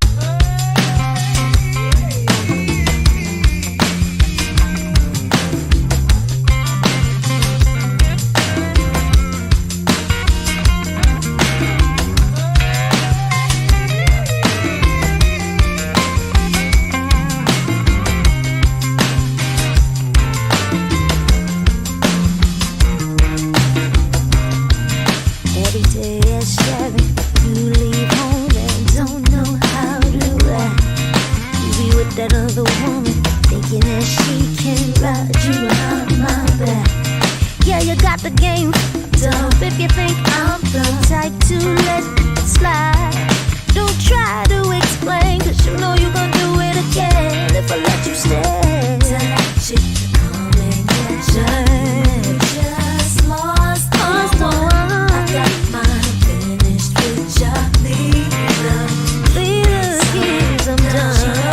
Speaker 5: That other woman thinking that she can ride you behind my back. Yeah, you got the game up if you think I'm the type to let it slide. Don't try to explain, cause you know you gon' do it again if I let you stay. Tell that shit to come and get you. Just lost the one. I got mine finished with ya. Leave the keys, I'm done.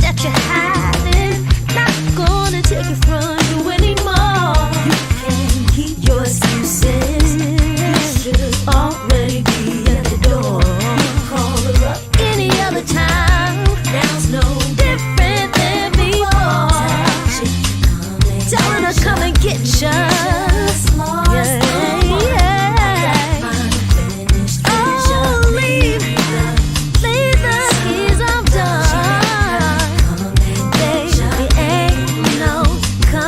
Speaker 5: That you're hiding, not gonna take it from you anymore. You can keep your excuses. You should already be at the door. Call her up any other time. Now's no different than before. Tell her to come and get you. Come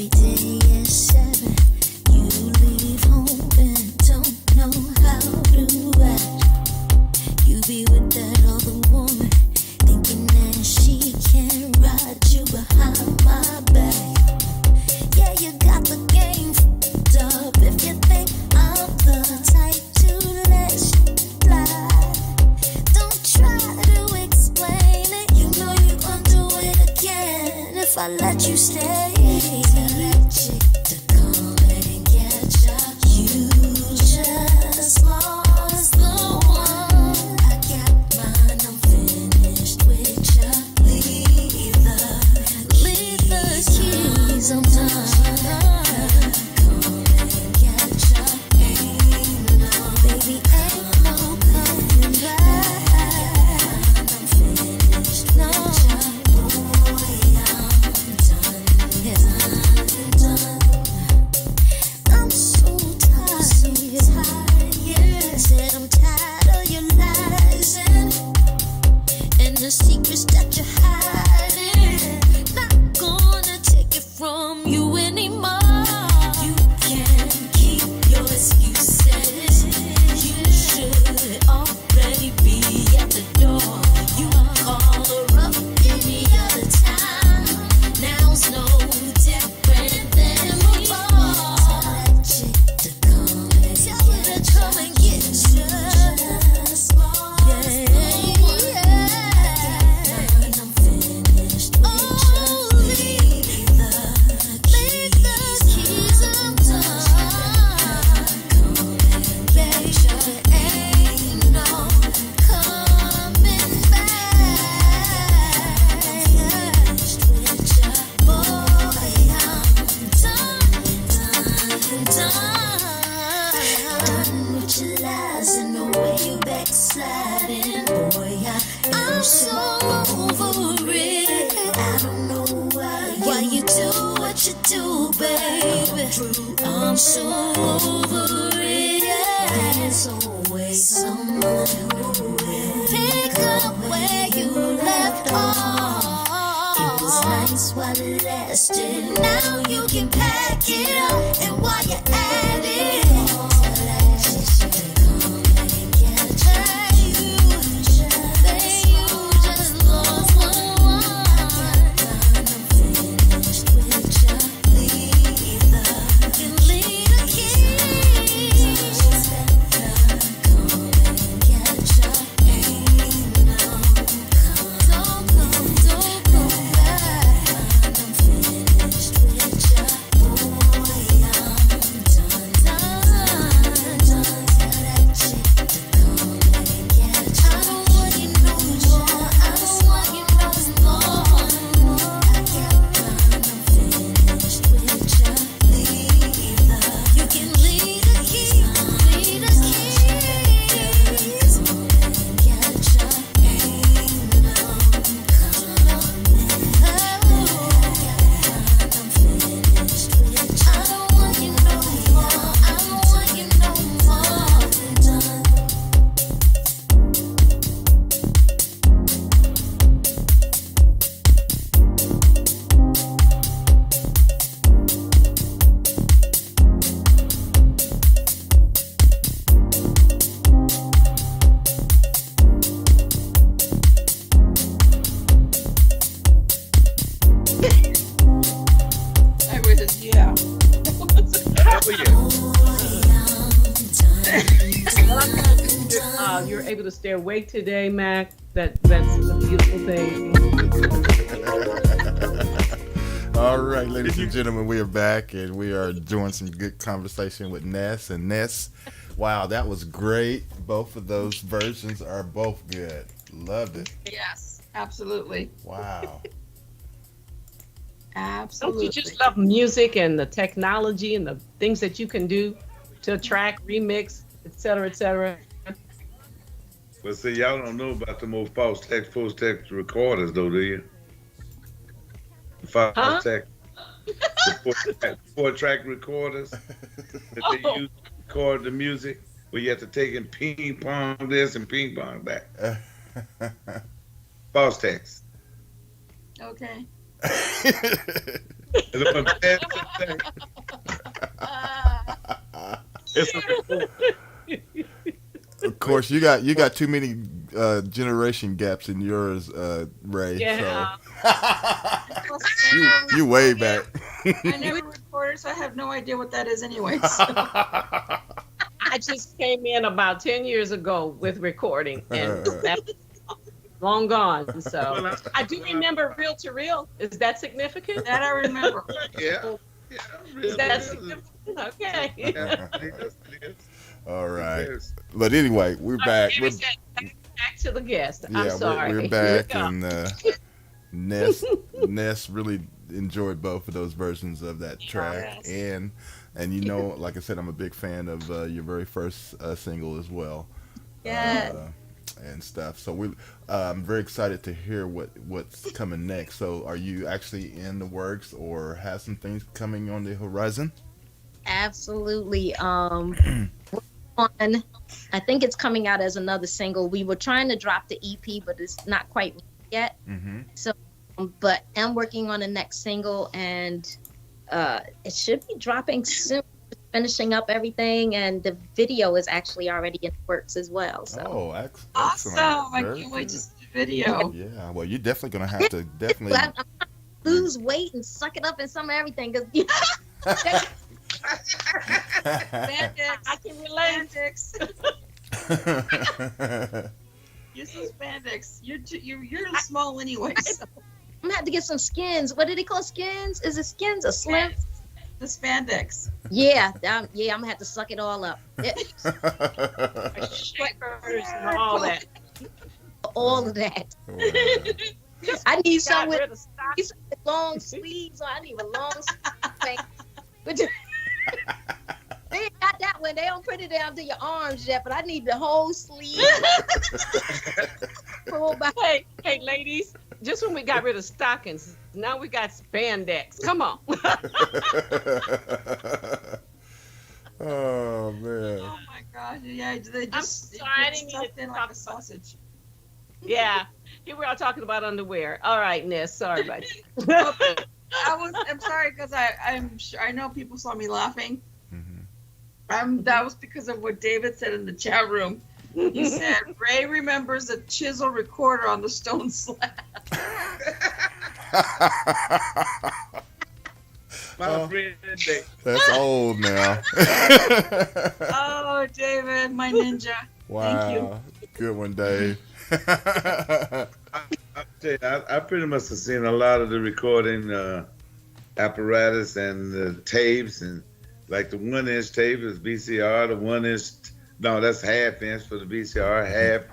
Speaker 5: Every day at 7, you leave home and don't know how to act. You be with that other woman, thinking that she can ride you behind my back. Yeah, you got the game fucked up if you think I'm the type to let you slide. Don't try to explain it, you know you gon' do it again if I let you stay. Tell that chick to come and get ya. You just lost the one. I got mine, I'm finished with ya. Leave the keys, I'm done. Come and get ya. Ain't no, baby, ain't no coming back. I'm finished, no. Boy, I'm done, yeah, done. I'm so tired, yeah. Said I'm tired of your lies and the secrets that you're hiding. Not gonna take it from you anymore. You can keep your excuses. You should already be at the door. You call her up any other time. Now's no different than before. Tell that chick to come and tell her to come and get you. I'm finished with you. Leave the keys, I'm done. Come and get you. Ain't no coming back. Finished with you. Boy, I'm done with your lies and the way you backsliding. Boy, I'm so over it. I don't know why you do what you do, baby. I'm so over it. There's always someone who will pick up where you left off. It was nice while it lasted. Now you can pack it up, and while you're at it, come and get you just lost one. I'm finished with you. Leave the keys. Come and get you. Ain't no don't go back. I'm finished with you. Boy, I'm done. Tell that chick to come and get you. I don't want you no more. I don't want you no more. I got mine, I'm finished with you. You can leave the keys. Leave the keys. Come and get you. Ain't no coming back. I'm finished with you. I don't want you no more. I don't want you no more. Done.
Speaker 9: Everybody says, yeah.
Speaker 11: Oh yeah.
Speaker 10: You're able to stay awake today, Mac. That's a beautiful thing.
Speaker 8: All right, ladies and gentlemen, we are back and we are doing some good conversation with Ness. And Ness, wow, that was great. Both of those versions are both good. Loved it.
Speaker 9: Yes, absolutely.
Speaker 8: Wow.
Speaker 9: Absolutely.
Speaker 10: Don't you just love music and the technology and the things that you can do to track, remix, et cetera,
Speaker 11: But see, y'all don't know about the more false text recorders, though, do you? False text. The four-track recorders that they use to record the music, where you have to take and ping pong this and ping pong that. False text.
Speaker 9: Okay.
Speaker 11: And I'm gonna pass it down. It's
Speaker 8: Of course, you got too many generation gaps in yours, Ray.
Speaker 10: Yeah.
Speaker 8: So you way back.
Speaker 9: I never recorded, so I have no idea what that is anyway. So.
Speaker 10: I just came in about 10 years ago with recording, and that's long gone. So I do remember reel to reel. Is that significant?
Speaker 9: That I remember.
Speaker 11: Yeah.
Speaker 10: Is that significant? Okay.
Speaker 11: Yeah, it is.
Speaker 8: All right.
Speaker 11: Yes.
Speaker 8: But anyway, we're back.
Speaker 10: Back to the guest. I'm
Speaker 8: Yeah,
Speaker 10: sorry.
Speaker 8: we're back, and Ness really enjoyed both of those versions of that track,
Speaker 9: Yes.
Speaker 8: and you know, like I said, I'm a big fan of your very first single as well.
Speaker 13: Yes.
Speaker 8: And stuff. So I'm very excited to hear what's coming next. So are you actually in the works or have some things coming on the horizon?
Speaker 13: Absolutely. I think it's coming out as another single. We were trying to drop the EP, but it's not quite yet.
Speaker 8: Mm-hmm.
Speaker 13: So, but I'm working on the next single, and it should be dropping soon. Finishing up everything, and the video is actually already in the works as well. So.
Speaker 8: Oh,
Speaker 9: Awesome.
Speaker 8: excellent.
Speaker 9: I
Speaker 8: Very
Speaker 9: can't wait to
Speaker 8: good.
Speaker 9: see the video.
Speaker 8: Yeah, well, you're definitely gonna have to definitely.
Speaker 13: I'm trying to lose weight and suck it up in some of everything because
Speaker 9: Spandex.
Speaker 10: I can relate.
Speaker 9: Spandex. Use some spandex. You're small anyway. So.
Speaker 13: I'm gonna have to get some skins. What do they call skins? Is it skins or slim?
Speaker 9: The spandex.
Speaker 13: Yeah, I'm gonna have to suck it all up.
Speaker 10: Shakers and all that.
Speaker 13: All of that.
Speaker 8: Wow.
Speaker 13: I need
Speaker 10: Got
Speaker 13: some with
Speaker 10: rid of stock.
Speaker 13: long sleeves, or I need a long sleeve. But they ain't got that one. They don't put it down to your arms yet, but I need the whole sleeve. Pull back.
Speaker 10: Hey, ladies, just when we got rid of stockings, now we got spandex. Come on.
Speaker 8: Oh man.
Speaker 9: Oh my God! Yeah, they just
Speaker 10: sorry, I didn't mean
Speaker 9: stuffed
Speaker 10: to
Speaker 9: in
Speaker 10: talk
Speaker 9: like a
Speaker 10: about-
Speaker 9: sausage.
Speaker 10: Yeah. Here we are talking about underwear. All right, Ness. Sorry about you.
Speaker 9: I'm sorry because I'm sure I know people saw me laughing.
Speaker 8: Mm-hmm.
Speaker 9: That was because of what David said in the chat room. He said Ray remembers a chisel recorder on the stone slab.
Speaker 11: My friend,
Speaker 8: That's old now.
Speaker 9: Oh, David, my ninja.
Speaker 8: Wow.
Speaker 9: Thank you.
Speaker 8: Good one, Dave.
Speaker 11: I tell you, I pretty much have seen a lot of the recording apparatus and the tapes, and like the 1-inch tape is VCR, the 1-inch, no, that's half-inch for the VCR,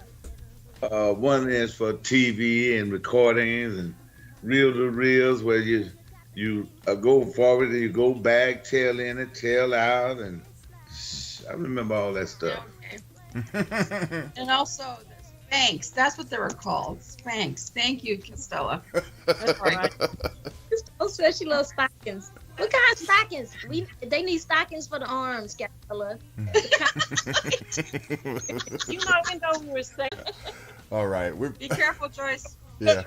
Speaker 11: 1-inch for TV and recordings, and reel-to-reels where you go forward and you go back, tail in and tail out, and I remember all that stuff.
Speaker 9: And also the Spanx. That's what they were called. Spanx. Thank you, Costello. That's right.
Speaker 13: Especially little stockings. What kind of stockings? They need stockings for the arms, Capella.
Speaker 10: You know, we know we were saying.
Speaker 8: All right.
Speaker 9: Be careful, Joyce.
Speaker 8: Yeah.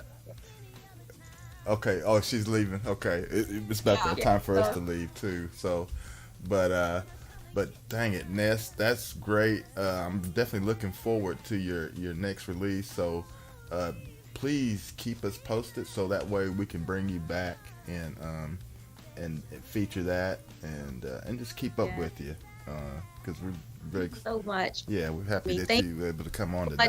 Speaker 8: Okay. Oh, she's leaving. Okay. It's about that time for us to leave too. So, but dang it, Ness, that's great. I'm definitely looking forward to your next release. So, please keep us posted so that way we can bring you back and feature that and just keep up with you because we're very
Speaker 13: so much.
Speaker 8: Yeah, we're happy that
Speaker 13: Thank
Speaker 8: you were able to come on
Speaker 13: like